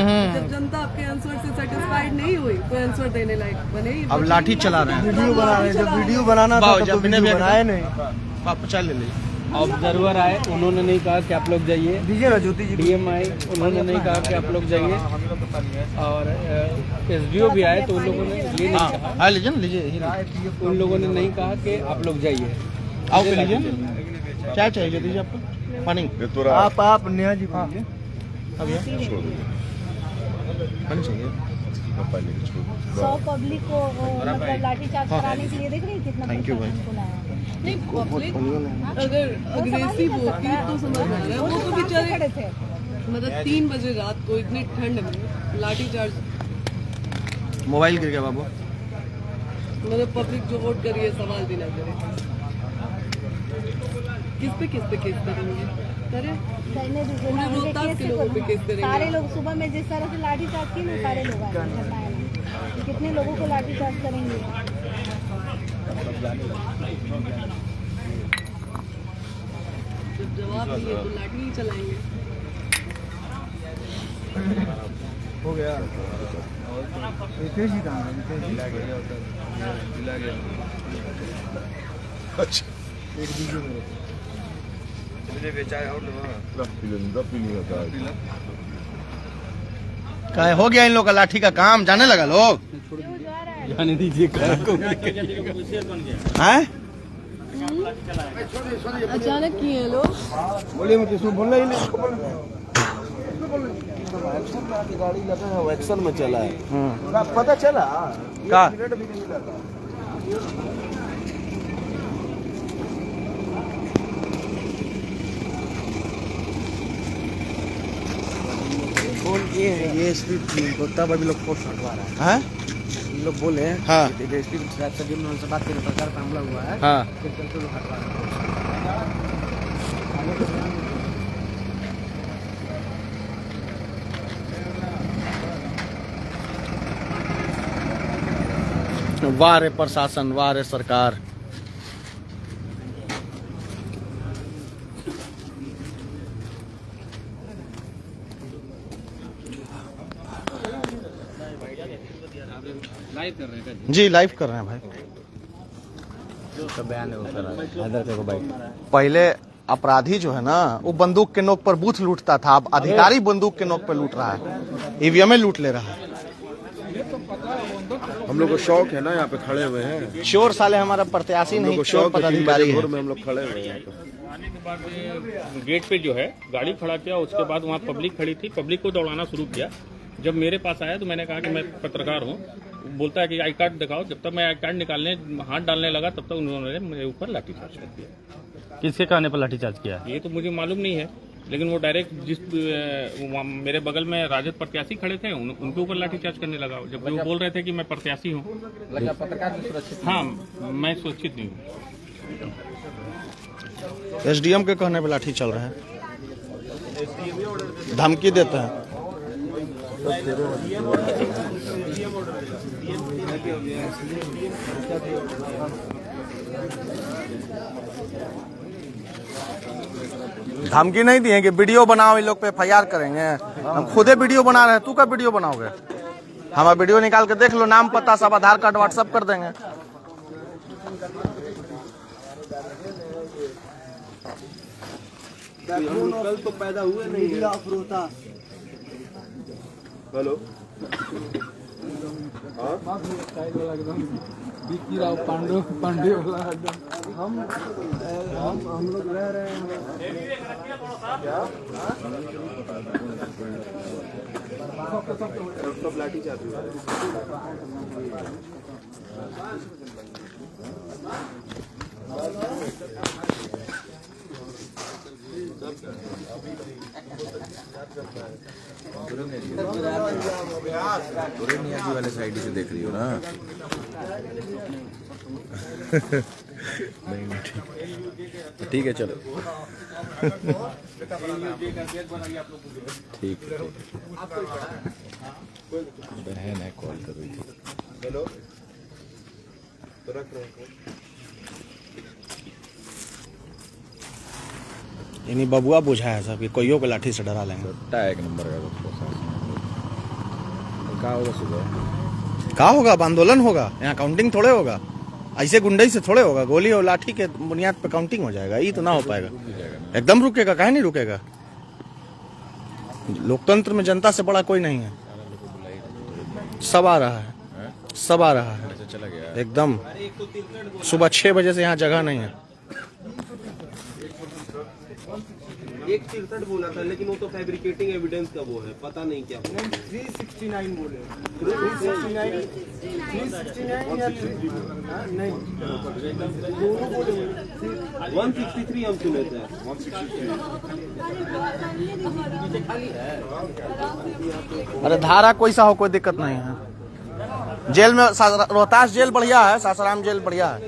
हैं। जब जनता आपके आंसर से सेटिस्फाइड नहीं हुई तो आंसर देने लायक बने ही। अब लाठी चला रहे हैं, वीडियो बना रहे हैं। जब वीडियो बनाना था तो वीडियो बनाए नहीं। आप चल ले ऑब्जर्वर आए, उन्होंने नहीं कहा कि आप लोग जाइए। दीजिए ना ज्योति जी। DM आए, उन्होंने नहीं कहा कि आप लोग जाइए। और SDO भी आए तो उन लोगों ने ये नहीं कहा, लीजिए। उन लोगों ने नहीं कहा कि आप लोग जाइए। आओ के लीजिए। क्या चाहिए ज्योति जी आपको? पानी? आप नेहा जी बोलिए। अब ये पानी चाहिए। 100 पब्लिक को मतलब लाठीचार्ज कराने के लिए देख रही है कितना। थैंक यू भाई। नहीं, पब्लिक अगर अग्रेसिव होती तो समझ आ रहा है। वो तो बेचारे खड़े थे मतलब 3 बजे रात को इतनी ठंड में लाठीचार्ज। मोबाइल गिर गया बाबू। मतलब पब्लिक जो वोट करी है सवाल भी ना करे। किस पे केस करेंगे? करे करने दीजिए ना, पूरे रोहतास के लोगों पे केस करेंगे। सारे लोग सुबह में जिस तरह से लाठीचार्ज किए ना सारे लोग आए हैं। कितने लोगों को लाठीचार्ज करेंगे? जब जवाब नहीं है तो लाठी ही चलाएंगे। हो गया। रितेश जी कहाँ है? अच्छा एक दीजिए मेरे को। मुझे बेचारे और पीनी होता है। क्या हो गया इन लोग का लाठी का काम? जाने लगा लोग। जाने दीजिए। हैं? अचानक किए हैं लोग। बोलिए मत, इसमें बोलना ही नहीं। गाड़ी लगा है, एक्शन में चला है। पता चला का? ये स्पीड तब अभी लोग पोस्ट हटवा रहा है। हैं? लोग बोले हैं हाँ। स्पीड से बात करें, प्रचार पे हमला हुआ है। हाँ। फिर चलते लोग हटवा रहे हैं। वाह रे प्रशासन, वाह रे सरकार। लाइव कर रहे हैं जी, लाइव कर रहे हैं भाई। तो बयान है वो कर रहा है, हैदर को भाई। पहले अपराधी जो है ना वो बंदूक के नोक पर बूथ लूटता था, अब अधिकारी बंदूक के नोक पर लूट रहा है, EVM लूट ले रहा है। हम लोग को शौक है ना, यहाँ पे खड़े हुए हैं। चोर साले हमारा प्रत्याशी नहीं, चोर पदाधिकारी है। में हम लोग खड़े हुए हैं। आने के बाद गेट पे जो है गाड़ी खड़ा किया, उसके बाद वहाँ पब्लिक खड़ी थी, पब्लिक को दौड़ाना शुरू किया। जब मेरे पास आया तो मैंने कहा कि मैं पत्रकार हूँ, बोलता है कि आई कार्ड दिखाओ। जब तक मैं आई कार्ड निकालने हाथ डालने लगा तब तक उन्होंने मेरे ऊपर लाठीचार्ज कर दिया। किसके कहने पर लाठीचार्ज किया? ये तो मुझे मालूम नहीं है, लेकिन वो डायरेक्ट जिस मेरे बगल में राजद प्रत्याशी खड़े थे उनके ऊपर लाठीचार्ज करने लगा, जब वो बोल रहे थे कि मैं प्रत्याशी हूँ। हाँ, मैं सुरक्षित नहीं हूँ। एसडीएम के कहने पे लाठी चल रहा है, धमकी देते हैं। धमकी नहीं दिए कि वीडियो बनाओ, इन लोग पे FIR करेंगे। हम खुदे वीडियो बना रहे हैं, तू का वीडियो बनाओगे? हमारा वीडियो निकाल के देख लो, नाम पता सब आधार कार्ड व्हाट्सएप कर देंगे। कल तो पैदा हुए नहीं। हेलो, बिक्की राव पांडे वाला हम लोग रह रहे हैं। सब लाठी चार्ज हुआ है। दुरेनियाजी वाले साइड से देख रही हो ना? नहीं ठीक है, चलो ठीक है। बहन है, कॉल कर रही थी। हेलो, तो रख रहे हैं। यानी बबुआ बुझा है सब कि कोइयों को लाठी से डरा लेंगे। एक नंबर का क्या होगा सुबह? क्या होगा? आंदोलन होगा, यहाँ काउंटिंग थोड़े होगा। ऐसे गुंडई से थोड़े होगा, गोली और लाठी के बुनियाद पे काउंटिंग हो जाएगा। ये तो ना हो पाएगा, एकदम रुकेगा, काहे नहीं रुकेगा? लोकतंत्र में जनता से बड़ा कोई नहीं है। सब आ रहा है, सब आ रहा है एकदम। सुबह 6 बजे से यहाँ जगह नहीं है। 163 बोला था, लेकिन वो तो फैब्रिकेटिंग एविडेंस का वो है, पता नहीं क्या। 369 बोले, 163 हम सुने थे। अरे धारा कोई सा हो, कोई दिक्कत नहीं है। जेल में रोहतास जेल बढ़िया है, सासाराम जेल बढ़िया है।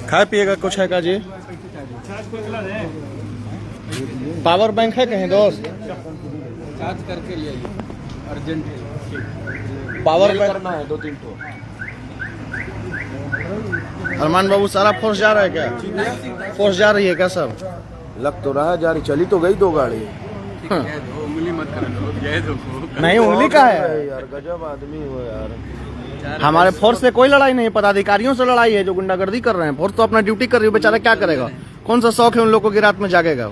खाए पिएगा कुछ है का जी? पावर बैंक है कहीं दोस्त? चार्ज करके ले आइए अर्जेंट। पावर बैंक करना है 2-3 ठो। अरमान बाबू सारा फोर्स जा रहा है क्या? फोर्स जा रही है क्या? सब लग तो रहा है, जारी चली तो गई 2 गाड़ी। उंगली मत करना, नहीं उंगली का है यार, गजब आदमी हो यार। हमारे फोर्स से कोई लड़ाई नहीं है, पदाधिकारियों से लड़ाई है जो गुंडागर्दी कर रहे हैं। फोर्स तो अपना ड्यूटी कर रही है, बेचारा क्या करेगा? कौन सा शौक है उन लोगों की रात में जागेगा?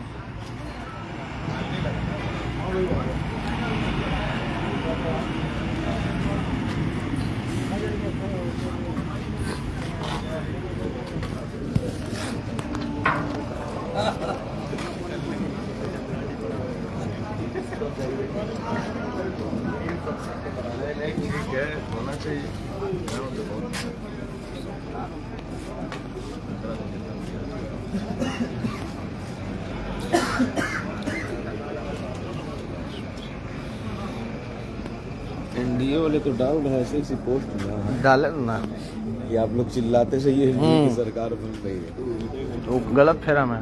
होना चाहिए। एनडीए वाले तो डाउन है, ऐसी पोस्ट डाले ना कि आप लोग चिल्लाते से ये की सरकार बन रही है, तो गलत फेरा में।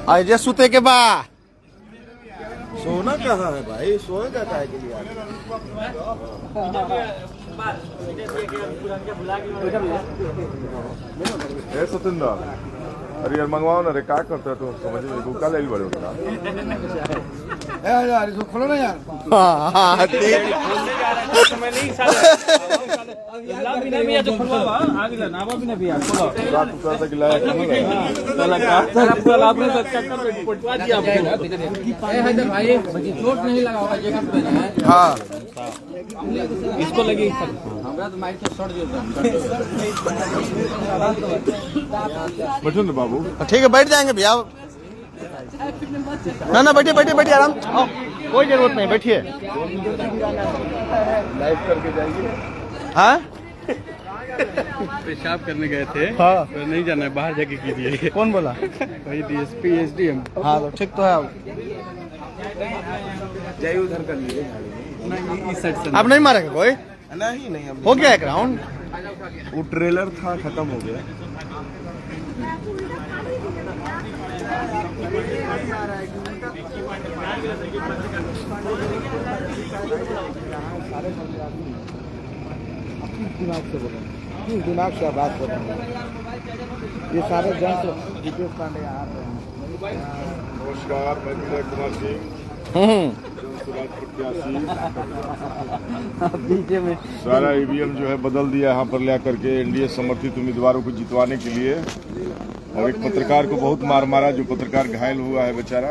आज सुते के बा सोना कहाँ है भाई, सोने का है के लिए सतिंदा अरे यार मंगवाओ ना रे, क्या करते हो तुम, समझ में गुक्का ले बड़े होता यार इसको खोलो ना यार। हाँ इसको लगी बैठो ना बाबू। ठीक है, बैठ जाएंगे भैया। ना बैठिए बैठिए बैठिए, आराम। कोई जरूरत नहीं, बैठिए। लाइव करके जाएंगे। हाँ पेशाब करने गए थे। हाँ तो नहीं जाना है, बाहर जाके कीजिए। कौन बोला? वही डीएसपी एसडीएम। हाँ तो ठीक तो है। जाइए उधर कर लीजिए। इस साइड से आप नहीं मारेंगे कोई? नहीं हो गया एक राउंड। वो ट्रेलर था, खत्म हो गया। दिमाग से बात कर रहे हैं, ये सारे जन विदेश पांडे आ रहे हैं। नमस्कार, मैं विजय कुमार सिंह, जनसुराज प्रत्याशी। सारा ईवीएम जो है बदल दिया यहाँ पर ले करके एनडीए समर्थित उम्मीदवारों को जितवाने के लिए, और एक पत्रकार को बहुत मार मारा, जो पत्रकार घायल हुआ है बेचारा।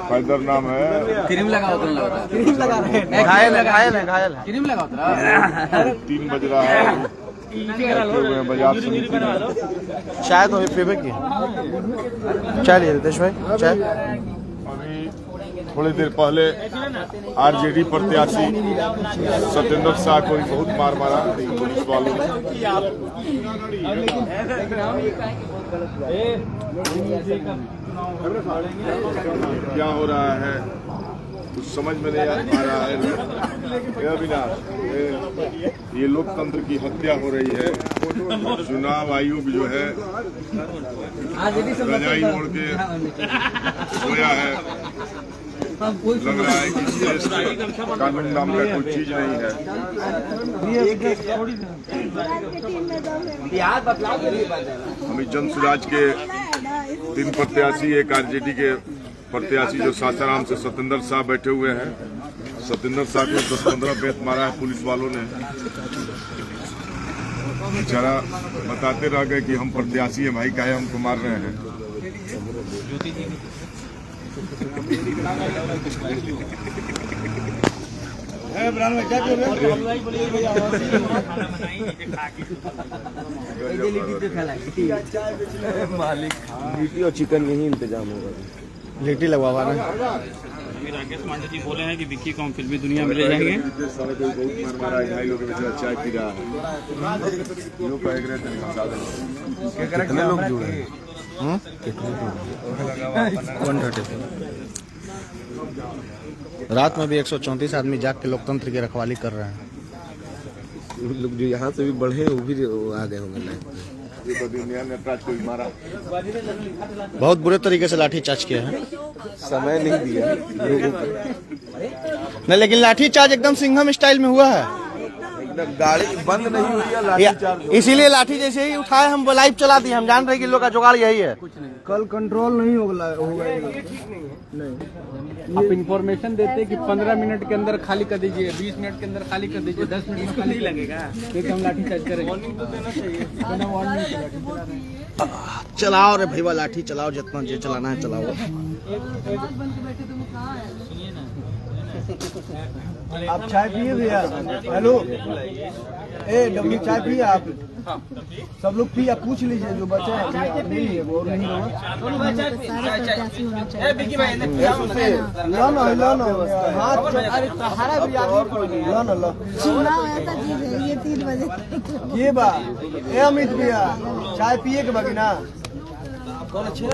हैदर नाम है। क्रीम लगा होता है, घायल है 3 बज रहा है, बाजार समिति में। शायद वही पीबे की चाय लिए रितेश भाई, चाय। अभी थोड़ी देर पहले आरजेडी प्रत्याशी सत्येंद्र शाह को बहुत मार मारा पुलिस वालों ने। क्या हो रहा है कुछ समझ में नहीं आ रहा है। अविनाश, ये लोकतंत्र की हत्या हो रही है। चुनाव आयोग जो है रजाई मोड़ के सोया है। लग रहा है कि देश में कानून नाम का कोई चीज नहीं है। हम जनसुराज के 3 प्रत्याशी, एक आरजेडी के प्रत्याशी जो सासाराम से सत्येंद्र शाह बैठे हुए हैं। सत्येंद्र शाह को 10-15 बेत मारा है पुलिस वालों ने। बेचारा बताते रह गए कि हम प्रत्याशी हैं भाई, काहे हमको मार रहे हैं। मालिक लिट्टी और चिकन यही इंतजाम होगा। लिट्टी लगवा ना। राकेश मांझी जी बोले हैं कि विक्की को हम फिल्मी दुनिया में ले जाएंगे। चाय पी रहा है। कितने लोग जुड़े हैं? 130। रात में भी 134 आदमी जाग के लोकतंत्र की रखवाली कर रहे हैं। लोग जो यहाँ से भी बढ़े वो भी आ गए होंगे। बहुत बुरे तरीके से लाठीचार्ज किया है। समय नहीं दिया नहीं, लेकिन लाठीचार्ज एकदम सिंघम स्टाइल में हुआ है। एकदम गाड़ी बंद नहीं हुई है, लाठीचार्ज। इसीलिए लाठी जैसे ही उठाए हम लाइव चला दिए। हम जान रहे हैं कि लोग का जुगाड़ यही है। कल कंट्रोल नहीं होगा। नहीं, आप इंफॉर्मेशन देते कि 15 मिनट के अंदर खाली कर दीजिए, 20 मिनट के अंदर खाली कर दीजिए, 10 मिनट में खाली लगेगा। देखिए हम लाठी चार्ज करेंगे। चलाओ रे भैया, लाठी चलाओ, जितना जो चलाना है चलाओ। आप चाय पिए भैया? हेलो, डब्ल्यू चाय पिए आप? सब लोग पिए, पूछ लीजिए जो बचा है नहीं है वो नहीं होगा। लो हाथ लो। चुनाव ऐसा चीज है, ये 3 बजे ये बा ए अमित भैया, चाय पिए के बाकी ना अच्छा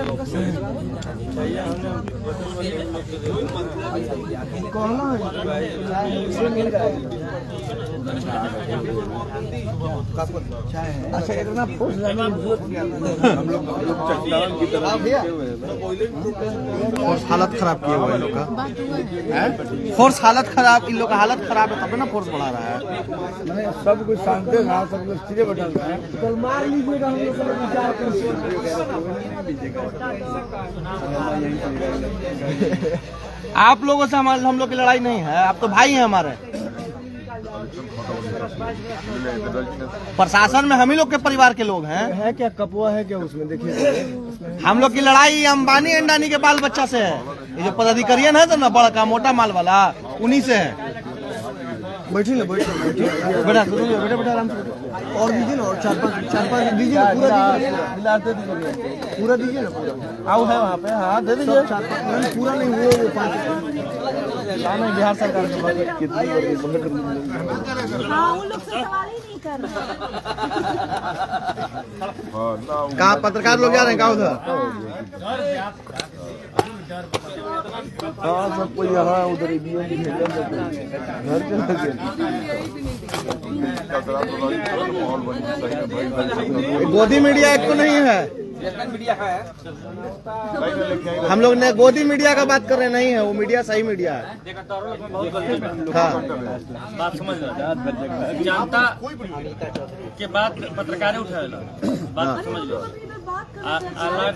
इतना फोर्स लाने की जरूरत क्या हम लोग चट्टान की तरह फोर्स हालत खराब किए हुए इन लोग का फोर्स हालत खराब, इन लोग का हालत खराब है तब ना फोर्स बढ़ा रहा है। मैंने सब कुछ शांति रहा, सब कुछ स्थिर बैठा रहा है। कल मार लीजिएगा हम लोग का विचार आप लोगों से हम लोग की लड़ाई नहीं है, आप तो भाई हैं हमारे। प्रशासन में हम ही लोग के परिवार के लोग हैं। है क्या कपुआ है क्या उसमें? देखिए हम लोग की लड़ाई अंबानी अंडानी के बाल बच्चा से है। ये जो पदाधिकारियन है तो ना बड़ा का मोटा माल वाला, उन्हीं से है। बैठिए ना, बैठिए बेटा, बेटा आराम से और दीजिए ना, और चार पाँच दीजिए, पूरा दीजिए ना, पूरा आओ है वहाँ पे। हाँ दे दीजिए, पूरा नहीं हुए वो 5 बिहार सरकार के पास कितनी हाँ, उन लोग से सवाल ही नहीं कर रहे। कहाँ पत्रकार लोग जा रहे हैं कहाँ उधर? हाँ सबको यहाँ उधर घर गोदी मीडिया एक तो नहीं है, हम लोग ने गोदी मीडिया का बात कर रहे नहीं है, वो मीडिया सही मीडिया है। हाँ बात समझ लो, जनता के बात पत्रकारें उठाए बात समझ लो।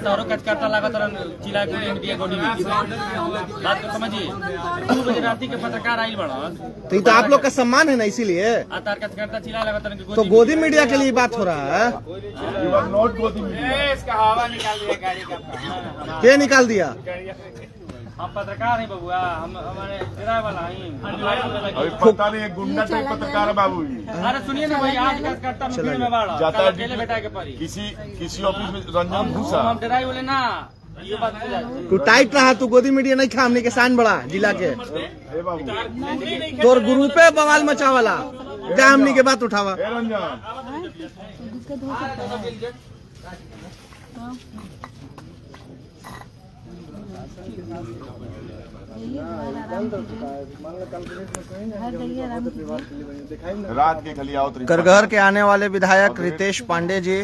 तारो कचकाटा लागत चिल्ला के इंडिया गोदी में बात को समझिए। 2 बजे रात के पत्रकार आइल बड़ा तो ये तो आप लोग का सम्मान है ना, इसीलिए तार कचकाटा चिल्ला लागत तो गोदी मीडिया के लिए बात हो रहा है। नॉट गोदी मीडिया, इसका हवा निकाल दिया गाड़ी का। क्या निकाल दिया? हम पत्रकार हैं बबुआ, हम हमारे किराए वाला हैं। अभी पता नहीं गुंडा टाइप पत्रकार है बाबू। अरे सुनिए ना भाई, आज कचकाटा में भीड़ में बाड़ा जाता है बेटा के परी किसी ऑफिस में रंजन घुसा। हम डराई बोले ना, ये बात तू टाइट रहा, तू गोदी मीडिया नहीं खा, हमने के शान बड़ा जिला के तोर गुरु पे बवाल मचा वाला जा, हमने के बात उठावा। रात के खली आओ। करगहर के आने वाले विधायक रितेश पांडे जी,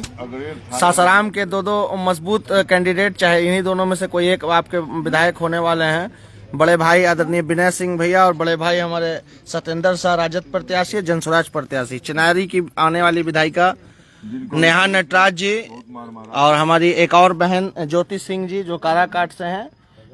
सासाराम के दो मजबूत कैंडिडेट, चाहे इन्हीं दोनों में से कोई एक आपके विधायक होने वाले हैं। बड़े भाई आदरणीय विनय सिंह भैया और बड़े भाई हमारे सत्येंद्र शाह राजद प्रत्याशी, जनसुराज प्रत्याशी। चिनारी की आने वाली विधायिका नेहा नटराज जी और हमारी एक और बहन ज्योति सिंह जी जो काराकाट से हैं।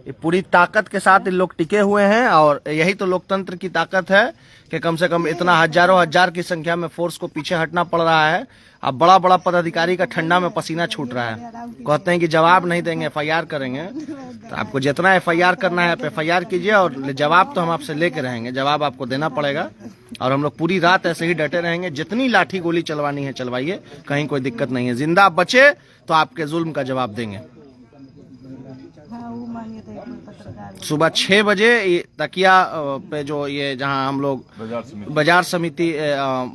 ये पूरी ताकत के साथ इन लोग टिके हुए हैं और यही तो लोकतंत्र की ताकत है कि कम से कम इतना हजारों हजार की संख्या में फोर्स को पीछे हटना पड़ रहा है। अब बड़ा बड़ा पदाधिकारी का ठंडा में पसीना छूट रहा है, कहते हैं कि जवाब नहीं देंगे, FIR करेंगे। तो आपको जितना FIR करना है आप FIR कीजिए और जवाब तो हम आपसे लेके रहेंगे, जवाब आपको देना पड़ेगा। और हम लोग पूरी रात ऐसे ही डटे रहेंगे, जितनी लाठी गोली चलवानी है चलवाइए, कहीं कोई दिक्कत नहीं है। जिंदा बचे तो आपके जुल्म का जवाब देंगे। सुबह 6 बजे तकिया पे जो ये जहां हम लोग बाजार समिति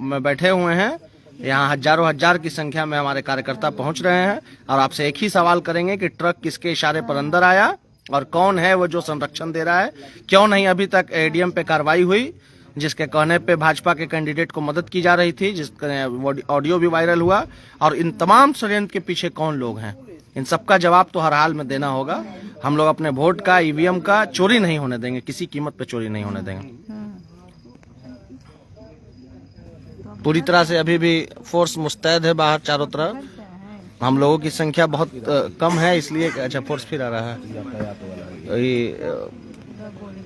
में बैठे हुए हैं, यहाँ हजारों हजार की संख्या में हमारे कार्यकर्ता पहुंच रहे हैं और आपसे एक ही सवाल करेंगे कि ट्रक किसके इशारे पर अंदर आया और कौन है वो जो संरक्षण दे रहा है। क्यों नहीं अभी तक ADM पे कार्रवाई हुई, जिसके कहने पे भाजपा के कैंडिडेट को मदद की जा रही थी, जिसका ऑडियो भी वायरल हुआ। और इन तमाम षड्यंत्र के पीछे कौन लोग हैं, इन सबका जवाब तो हर हाल में देना होगा। हम लोग अपने वोट का, EVM का चोरी नहीं होने देंगे, किसी कीमत पे चोरी नहीं होने देंगे। पूरी तरह से अभी भी फोर्स मुस्तैद है बाहर चारों तरफ। हम लोगों की संख्या बहुत कम है, इसलिए अच्छा फोर्स फिर आ रहा है।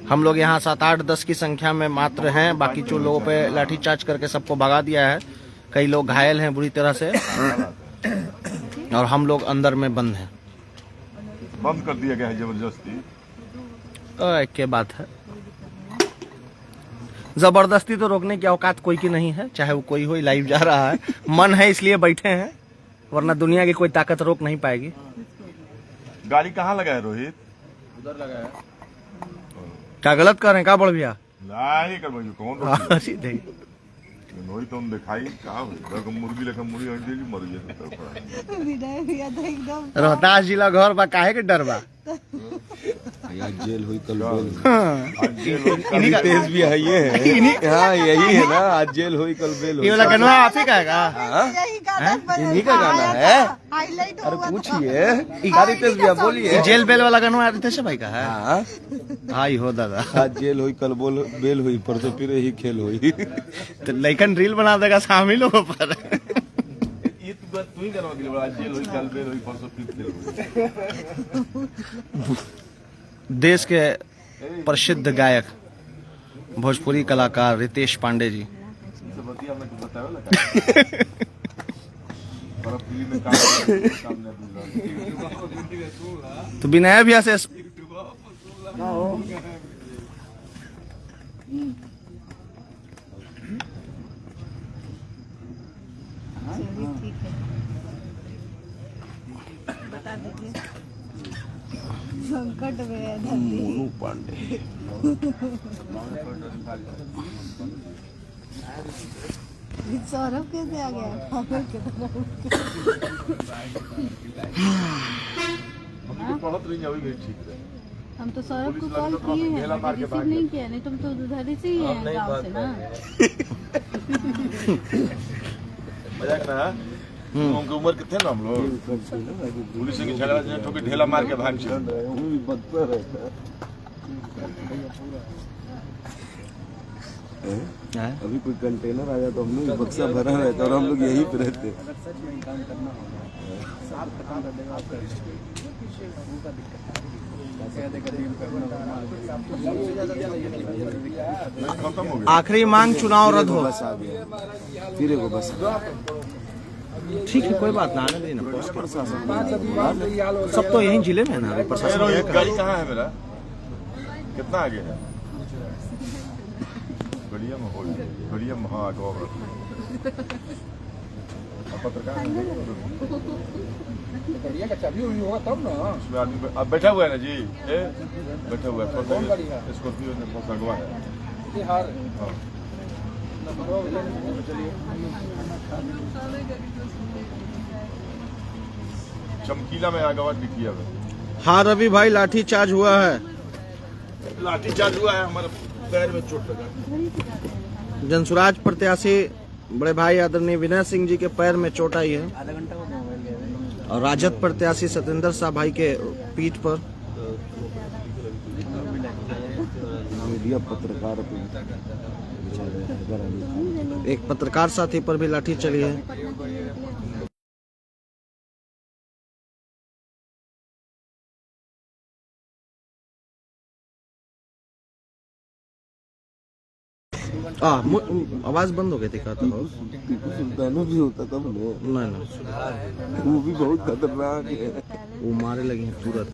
हम लोग यहाँ 7, 8, 10 की संख्या में मात्र हैं, बाकी जो लोगों पे लाठीचार्ज करके सबको भगा दिया है। कई लोग घायल हैं बुरी तरह से और हम लोग अंदर में बंद हैं। बंद कर दिया गया है जबरदस्ती। क्या बात है, जबरदस्ती तो रोकने की औकात कोई की नहीं है, चाहे वो कोई हो। लाइव जा रहा है, मन है इसलिए बैठे हैं, वरना दुनिया की कोई ताकत रोक नहीं पाएगी। गाड़ी कहाँ लगा है रोहित? उधर लगा है। क्या गलत कर रहे हैं क्या बड़ भैया? नहीं कर भाई, कौन वही तो हम दिखाई कहा मुर्गी लेकर मुर्गी अंडे भी मर गया। विनय भैया तो एकदम रोहतास जिला घर बा काहे के डर बा? आज जेल हुई कल इन्हीं का तेज भी है ये है। हाँ यही है ना, आज जेल हुई कल बेल हुई। ये वाला गाना आप ही का है का? यही गाना इन्हीं का गाना है। हाईलाइट अरे पूछिए रितेश भैया बोलिए। जेल बेल वाला गाना रितेश भाई का है? हाँ आई हो दादा। आज जेल हुई कल बेल हुई परसों फिर यही खेल हुई। तो लेकिन रील बना देगा शामिल हो पर। ये तू ही करवा आज जेल हुई कल बेल हुई परसों फिर खेल हुई। देश के प्रसिद्ध गायक भोजपुरी कलाकार रितेश पांडे जी तो विनय भैया से ठीक है, बता दीजिए। संकट में है मोनू पांडे। सौरभ कैसे आ गया? हम तो सौरभ को कॉल किए हैं, रिसीव नहीं किया। नहीं तुम तो उधर से ही हैं गाँव से ना। मजाक ना उनकी उम्र कितने ना हम लोग पुलिस की झगड़ा ठोके ढेला मार के भाग चले। अभी कोई कंटेनर आ जाए तो हम लोग बक्सा भरा रहता और हम लोग यहीं पे रहते। आखिरी मांग चुनाव रद्द हो। बस आ गया फिर एगो बस। ठीक है कोई बात ना, आने देना। सब तो यही जिले में है ना, प्रशासन। गाड़ी कहाँ है मेरा? कितना आगे है? बढ़िया हाँ पत्रकार का चाबी होगा तब ना। उसमें आदमी अब बैठा हुआ है ना जी, बैठा हुआ है स्कॉर्पियो में बहुत अगवा है। हाँ। चमकीला में अगवा भी किया हुआ। हाँ रवि भाई लाठी चार्ज हुआ है। लाठी चार्ज हुआ है, हमारे पैर में चोट लगा। जनसुराज प्रत्याशी बड़े भाई आदरणीय विनय सिंह जी के पैर में चोट आई है और राजद प्रत्याशी सतेंद्र शाह भाई के पीठ पर। मीडिया पत्रकार एक पत्रकार साथी पर भी लाठी चली है। आवाज बंद हो गई थी क्या? सुल्तानों भी होता तब नहीं, वो भी बहुत खतरनाक है। वो मारे लगे हैं तुरंत।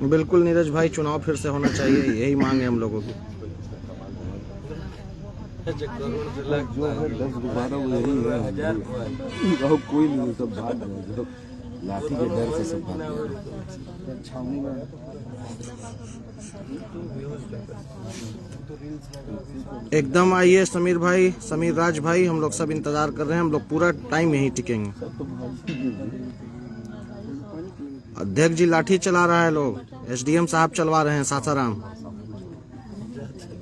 बिल्कुल नीरज भाई, चुनाव फिर से होना चाहिए, यही मांग है हम लोगों की। जो है 10 गुब्बारा वही है, कोई नहीं, सब भाग गए, लाठी के डर से सब भाग गए। एकदम आइए समीर भाई, समीर राज भाई, हम लोग सब इंतजार कर रहे हैं। हम लोग पूरा टाइम यहीं टिकेंगे। अध्यक्ष जी लाठी चला रहा है, लोग एसडीएम साहब चलवा रहे हैं सासाराम।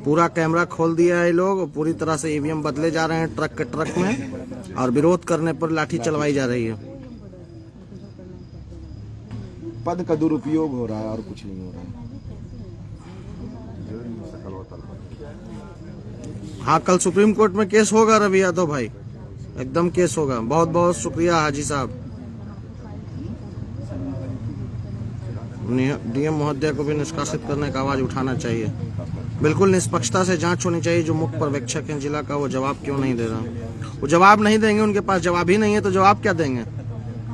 पूरा कैमरा खोल दिया है लोग, पूरी तरह से ईवीएम बदले जा रहे हैं ट्रक के ट्रक में, और विरोध करने पर लाठी चलवाई जा रही है। पद का दुरुपयोग हो रहा है और कुछ नहीं हो रहा है। हाँ कल सुप्रीम कोर्ट में केस होगा रवि यादव भाई, एकदम केस होगा। बहुत बहुत शुक्रिया हाजी साहब। डीएम महोदय को भी निष्कासित करने का आवाज उठाना चाहिए। बिल्कुल निष्पक्षता से जांच होनी चाहिए। जो मुख्य पर्यवेक्षक हैं जिला का, वो जवाब क्यों नहीं दे रहा? वो जवाब नहीं देंगे, उनके पास जवाब ही नहीं है तो जवाब क्या देंगे?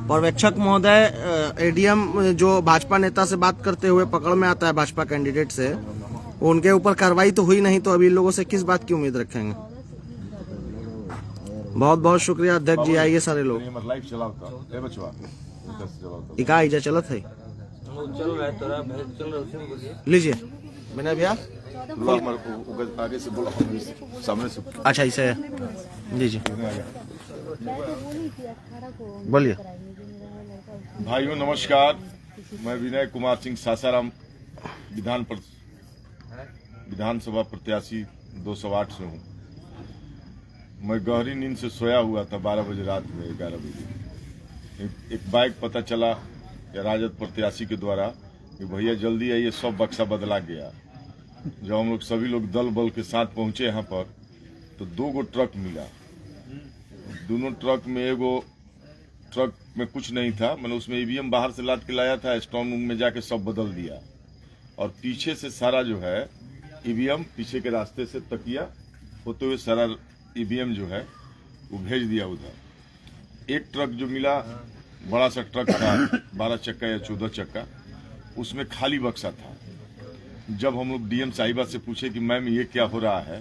पर्यवेक्षक महोदय एडीएम जो भाजपा नेता से बात करते हुए पकड़ में आता है भाजपा कैंडिडेट से, उनके ऊपर कार्रवाई तो हुई नहीं, तो अभी लोगों से किस बात की उम्मीद रखेंगे? बहुत बहुत शुक्रिया अध्यक्ष जी। आइए सारे लोग। इका आइजा चलत है चल रहा है थोड़ा चल रहा है उसमें बोलिए। लीजिए मैंने भैया आगे से बोला सामने से। अच्छा इसे लीजिए बोलिए। भाइयों नमस्कार, मैं विनय कुमार सिंह सासाराम विधानसभा प्रत्याशी 208 से हूँ। मैं गहरी नींद से सोया हुआ था 12 बजे रात में 11 बजे एक बाइक पता चला कि राजद प्रत्याशी के द्वारा कि भैया जल्दी आइए, सब बक्सा बदला गया। जब हम लोग सभी लोग दल बल के साथ पहुंचे यहाँ पर तो 2 गो ट्रक मिला। दोनों ट्रक में एगो ट्रक में कुछ नहीं था, मैंने उसमें ईवीएम बाहर से लाद के लाया था, स्ट्रांग रूम में जाके सब बदल दिया और पीछे से सारा जो है ईवीएम पीछे के रास्ते से तकिया होते हुए सारा ईवीएम जो है वो भेज दिया उधर। एक ट्रक जो मिला बड़ा सा ट्रक था 12 चक्का या 14 चक्का, उसमें खाली बक्सा था। जब हम लोग डीएम साहिबा से पूछे कि मैम ये क्या हो रहा है,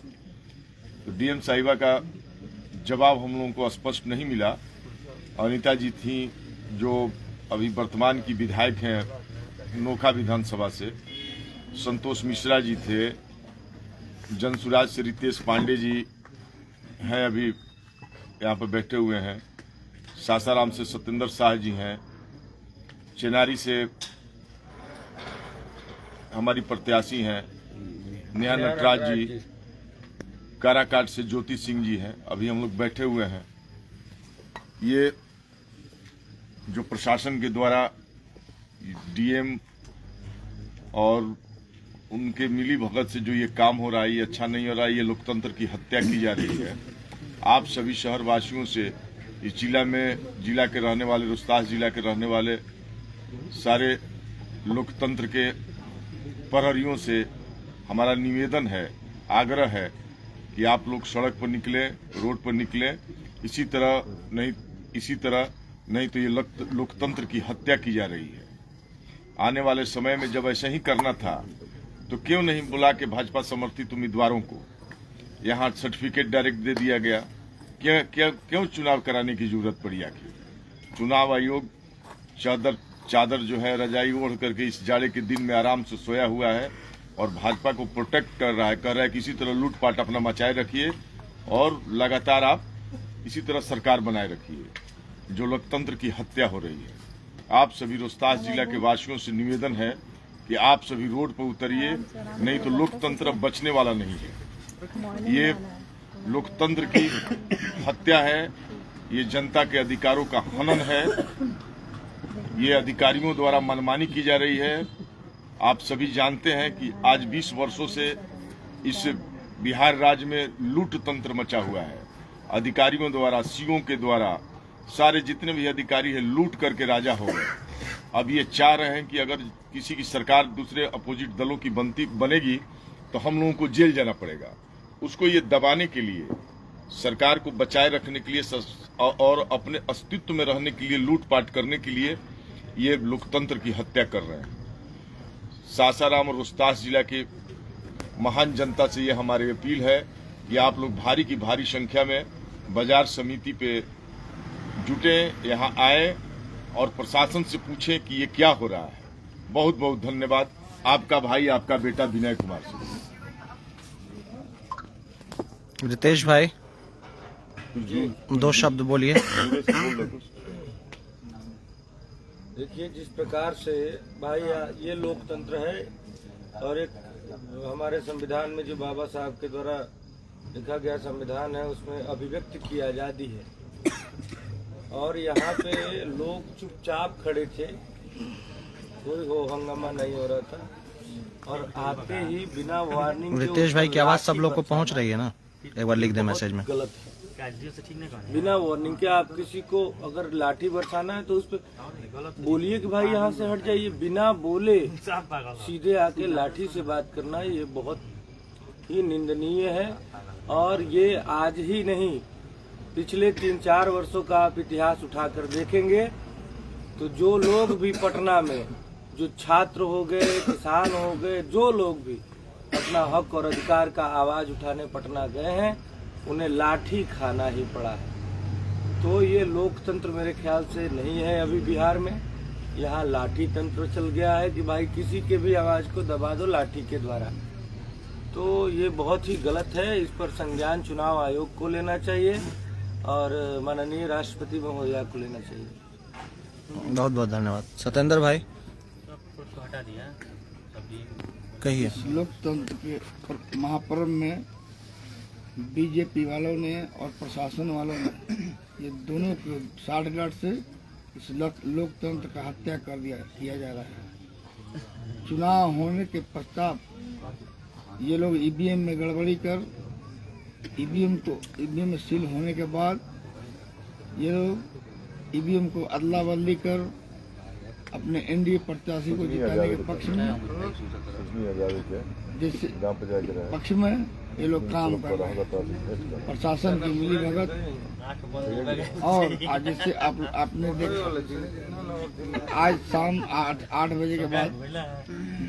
तो डीएम साहिबा का जवाब हम लोगों को स्पष्ट नहीं मिला। अनीता जी थी जो अभी वर्तमान की विधायक हैं नोखा विधानसभा से, संतोष मिश्रा जी थे, जनसुराज से रितेश पांडे जी हैं अभी यहाँ पर बैठे हुए हैं, सासाराम से सत्येंद्र शाह जी हैं, चेनारी से हमारी प्रत्याशी हैं नेहा नटराज जी, काराकाट से ज्योति सिंह जी हैं, अभी हम लोग बैठे हुए हैं। ये जो प्रशासन के द्वारा डीएम और उनके मिली भगत से जो ये काम हो रहा है ये अच्छा नहीं हो रहा है, ये लोकतंत्र की हत्या की जा रही है। आप सभी शहरवासियों से इस जिला के रहने वाले, रोहतास जिला के रहने वाले सारे लोकतंत्र के प्रहरियों से हमारा निवेदन है, आग्रह है कि आप लोग सड़क पर निकले, रोड पर निकले। इसी तरह नहीं तो ये लोकतंत्र की हत्या की जा रही है। आने वाले समय में जब ऐसा ही करना था तो क्यों नहीं बुला के भाजपा समर्थित उम्मीदवारों को यहाँ सर्टिफिकेट डायरेक्ट दे दिया गया? क्यों चुनाव कराने की जरूरत पड़ी? आखिर चुनाव आयोग चादर जो है रजाई ओढ़ करके इस जाड़े के दिन में आराम से सोया हुआ है और भाजपा को प्रोटेक्ट कर रहा है, कह रहा है कि इसी तरह लूटपाट अपना मचाए रखिए और लगातार आप इसी तरह सरकार बनाए रखिए, जो लोकतंत्र की हत्या हो रही है। आप सभी रोहतास जिला के वासियों से निवेदन है कि आप सभी रोड पर उतरिए, नहीं तो लोकतंत्र बचने वाला नहीं है। ये लोकतंत्र की हत्या है, ये जनता के अधिकारों का हनन है, ये अधिकारियों द्वारा मनमानी की जा रही है। आप सभी जानते हैं कि आज 20 वर्षों से इस बिहार राज्य में लूट तंत्र मचा हुआ है। अधिकारियों द्वारा, सीओ के द्वारा सारे जितने भी अधिकारी हैं लूट करके राजा हो गए। अब ये चाह रहे हैं कि अगर किसी की सरकार दूसरे अपोजिट दलों की बनेगी तो हम लोगों को जेल जाना पड़ेगा। उसको ये दबाने के लिए, सरकार को बचाए रखने के लिए और अपने अस्तित्व में रहने के लिए, लूटपाट करने के लिए ये लोकतंत्र की हत्या कर रहे हैं। सासाराम और रोहतास जिला के महान जनता से ये हमारी अपील है कि आप लोग भारी की भारी संख्या में बाजार समिति पे जुटे, यहाँ आए और प्रशासन से पूछें कि ये क्या हो रहा है। बहुत बहुत धन्यवाद। आपका भाई, आपका बेटा विनय कुमार सिंह। रितेश भाई 2 शब्द बोलिए। देखिए, जिस प्रकार से भाई ये लोकतंत्र है और एक हमारे संविधान में जो बाबा साहब के द्वारा लिखा गया संविधान है, उसमें अभिव्यक्ति की आज़ादी है और यहाँ पे लोग चुपचाप खड़े थे, कोई हो हंगामा नहीं हो रहा था और आते ही बिना वार्निंग। रितेश भाई की आवाज सब लोग को पहुँच रही है ना? एक बार लिख दे मैसेज में। गलत है, बिना वार्निंग के आप किसी को अगर लाठी बरसाना है तो उस पर बोलिए कि भाई यहाँ से हट जाइए। बिना बोले सीधे आके लाठी से बात करना ये बहुत ही निंदनीय है। और ये आज ही नहीं, पिछले 3-4 वर्षों का आप इतिहास उठाकर देखेंगे तो जो लोग भी पटना में, जो छात्र हो गए, किसान हो गए, जो लोग भी अपना हक और अधिकार का आवाज उठाने पटना गए हैं, उन्हें लाठी खाना ही पड़ा है। तो ये लोकतंत्र मेरे ख्याल से नहीं है अभी बिहार में। यहाँ लाठी तंत्र चल गया है कि भाई किसी के भी आवाज को दबा दो लाठी के द्वारा। तो ये बहुत ही गलत है, इस पर संज्ञान चुनाव आयोग को लेना चाहिए और माननीय राष्ट्रपति महोदया को लेना चाहिए। बहुत बहुत धन्यवाद। सत्येंद्र भाई कहिए। लोकतंत्र के महापर्व में बीजेपी वालों ने और प्रशासन वालों ने ये दोनों को साठगांठ से इस लोकतंत्र का हत्या कर किया जा रहा है। चुनाव होने के पश्चात ये लोग ईवीएम में गड़बड़ी कर ईवीएम में सील होने के बाद ये लोग ईवीएम को अदला बदली कर अपने एनडीए प्रत्याशी को जिताने के पक्ष में ये लोग काम कर रहे हैं। प्रशासन की मिली भगत और आज जैसे आपने देखा आज शाम 8 बजे के बाद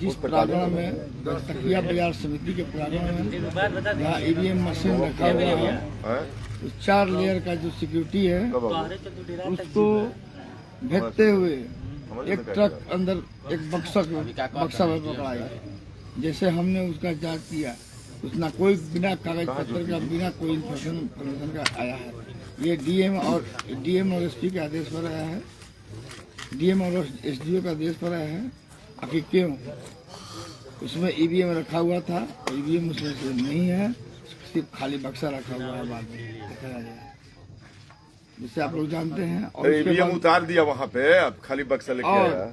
जिस प्रांगण में तकिया बाजार समिति के प्रांगण में जहाँ ईवीएम मशीन रखा हुआ है, उस 4 लेयर का जो सिक्योरिटी है उसको भेजते हुए एक ट्रक अंदर एक बक्सा में पकड़ा गया। जैसे हमने उसका जांच किया उसना कोई बिना कागज पत्र का बिना कोई इन्फॉर्मेशन का आया है। ये डीएम और एसपी के आदेश पर आया है, डीएम और एसडीओ का आदेश पर आया है। आखिर क्यों? उसमें ईवीएम रखा हुआ था, ईवीएम उसमें से नहीं है, सिर्फ खाली बक्सा रखा हुआ है। बाद में देखा जाएगा जिससे आप लोग जानते हैं। और ईवीएम उतार दिया वहाँ पे, अब खाली बक्सा लेके आया।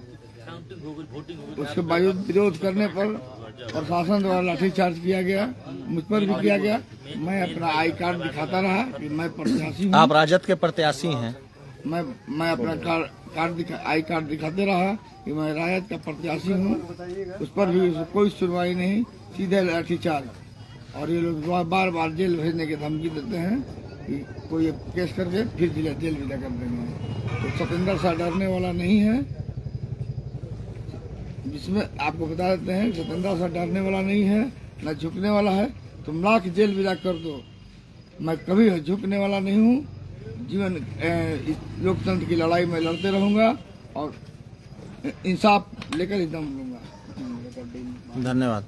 उसके बावजूद विरोध करने पर प्रशासन द्वारा लाठीचार्ज किया गया, मुझ पर भी किया गया। मैं अपना आई कार्ड दिखाता रहा कि मैं प्रत्याशी हूँ। आप राजद के प्रत्याशी हैं? मैं अपना आई कार्ड दिखाते रहा कि मैं राजद का प्रत्याशी हूँ। उस पर भी कोई सुनवाई नहीं, सीधे लाठीचार्ज। और ये लोग बार बार जेल भेजने की धमकी देते हैं कि कोई केस करके फिर जेल विदा कर देंगे। तो सत्येंद्र शाह डरने वाला नहीं है, जिसमें आपको बता देते हैं सत्येंद्र शाह डरने वाला नहीं है, न झुकने वाला है। तुम लाख जेल विदा कर दो, मैं कभी झुकने वाला नहीं हूँ। जीवन लोकतंत्र की लड़ाई में लड़ते रहूंगा और इंसाफ लेकर ही दम लूंगा। धन्यवाद।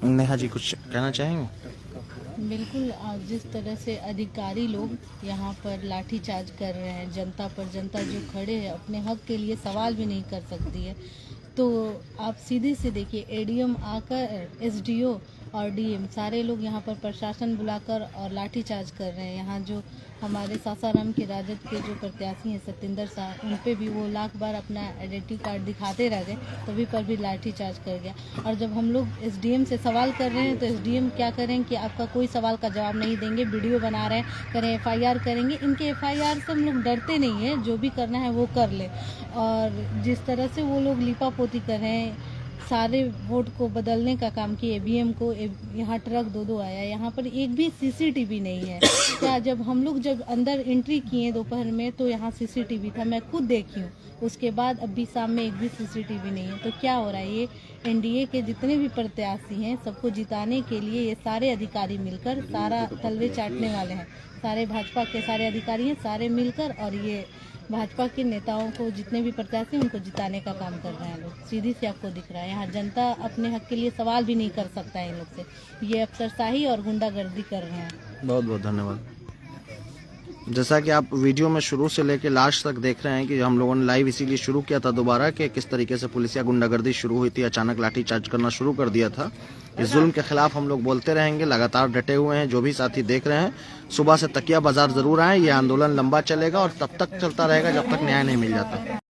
नेहा जी कुछ कहना चाहेंगे? बिल्कुल, जिस तरह से अधिकारी लोग यहाँ पर लाठीचार्ज कर रहे हैं जनता पर, जनता जो खड़े हैं अपने हक के लिए सवाल भी नहीं कर सकती है। तो आप सीधे से देखिए, एडीएम आकर एसडीओ और डीएम सारे लोग यहाँ पर प्रशासन बुलाकर और लाठीचार्ज कर रहे हैं। यहाँ जो हमारे सासाराम के राजद के जो प्रत्याशी हैं सत्येंद्र शाह, उन पे भी वो लाख बार अपना आइडेंटिटी कार्ड दिखाते रह गए, तभी पर भी लाठीचार्ज कर गया। और जब हम लोग एसडीएम से सवाल कर रहे हैं तो एसडीएम क्या करें कि आपका कोई सवाल का जवाब नहीं देंगे, वीडियो बना रहे हैं, करें एफआईआर करेंगे। इनके एफआईआर से हम लोग डरते नहीं हैं, जो भी करना है वो कर ले। और जिस तरह से वो लोग लिपापोती कर रहे हैं, सारे वोट को बदलने का काम किए, ईवीएम को, यहाँ ट्रक 2 आया, यहाँ पर एक भी सीसीटीवी नहीं है। क्या जब हम लोग अंदर एंट्री किए दोपहर में तो यहाँ सीसीटीवी था, मैं खुद देखी हूँ। उसके बाद अभी शाम में एक भी सीसीटीवी नहीं है। तो क्या हो रहा है, ये एनडीए के जितने भी प्रत्याशी हैं सबको जिताने के लिए ये सारे अधिकारी मिलकर सारा तलवे चाटने वाले हैं। सारे भाजपा के सारे अधिकारी हैं, सारे मिलकर, और ये भाजपा के नेताओं को जितने भी प्रत्याशी हैं उनको जिताने का काम कर रहे हैं लोग। सीधी से आपको दिख रहा है, यहाँ जनता अपने हक के लिए सवाल भी नहीं कर सकता है इन लोग से। ये अफसरशाही और गुंडागर्दी कर रहे हैं। बहुत बहुत धन्यवाद। जैसा कि आप वीडियो में शुरू से लेकर लास्ट तक देख रहे हैं कि हम लोगों ने लाइव इसीलिए शुरू किया था दोबारा कि किस तरीके से पुलिसिया गुंडागर्दी शुरू हुई थी, अचानक लाठीचार्ज करना शुरू कर दिया था। इस जुल्म के खिलाफ हम लोग बोलते रहेंगे, लगातार डटे हुए हैं। जो भी साथी देख रहे हैं, सुबह से तकिया बाजार जरूर आए, ये आंदोलन लंबा चलेगा और तब तक चलता रहेगा जब तक न्याय नहीं मिल जाता।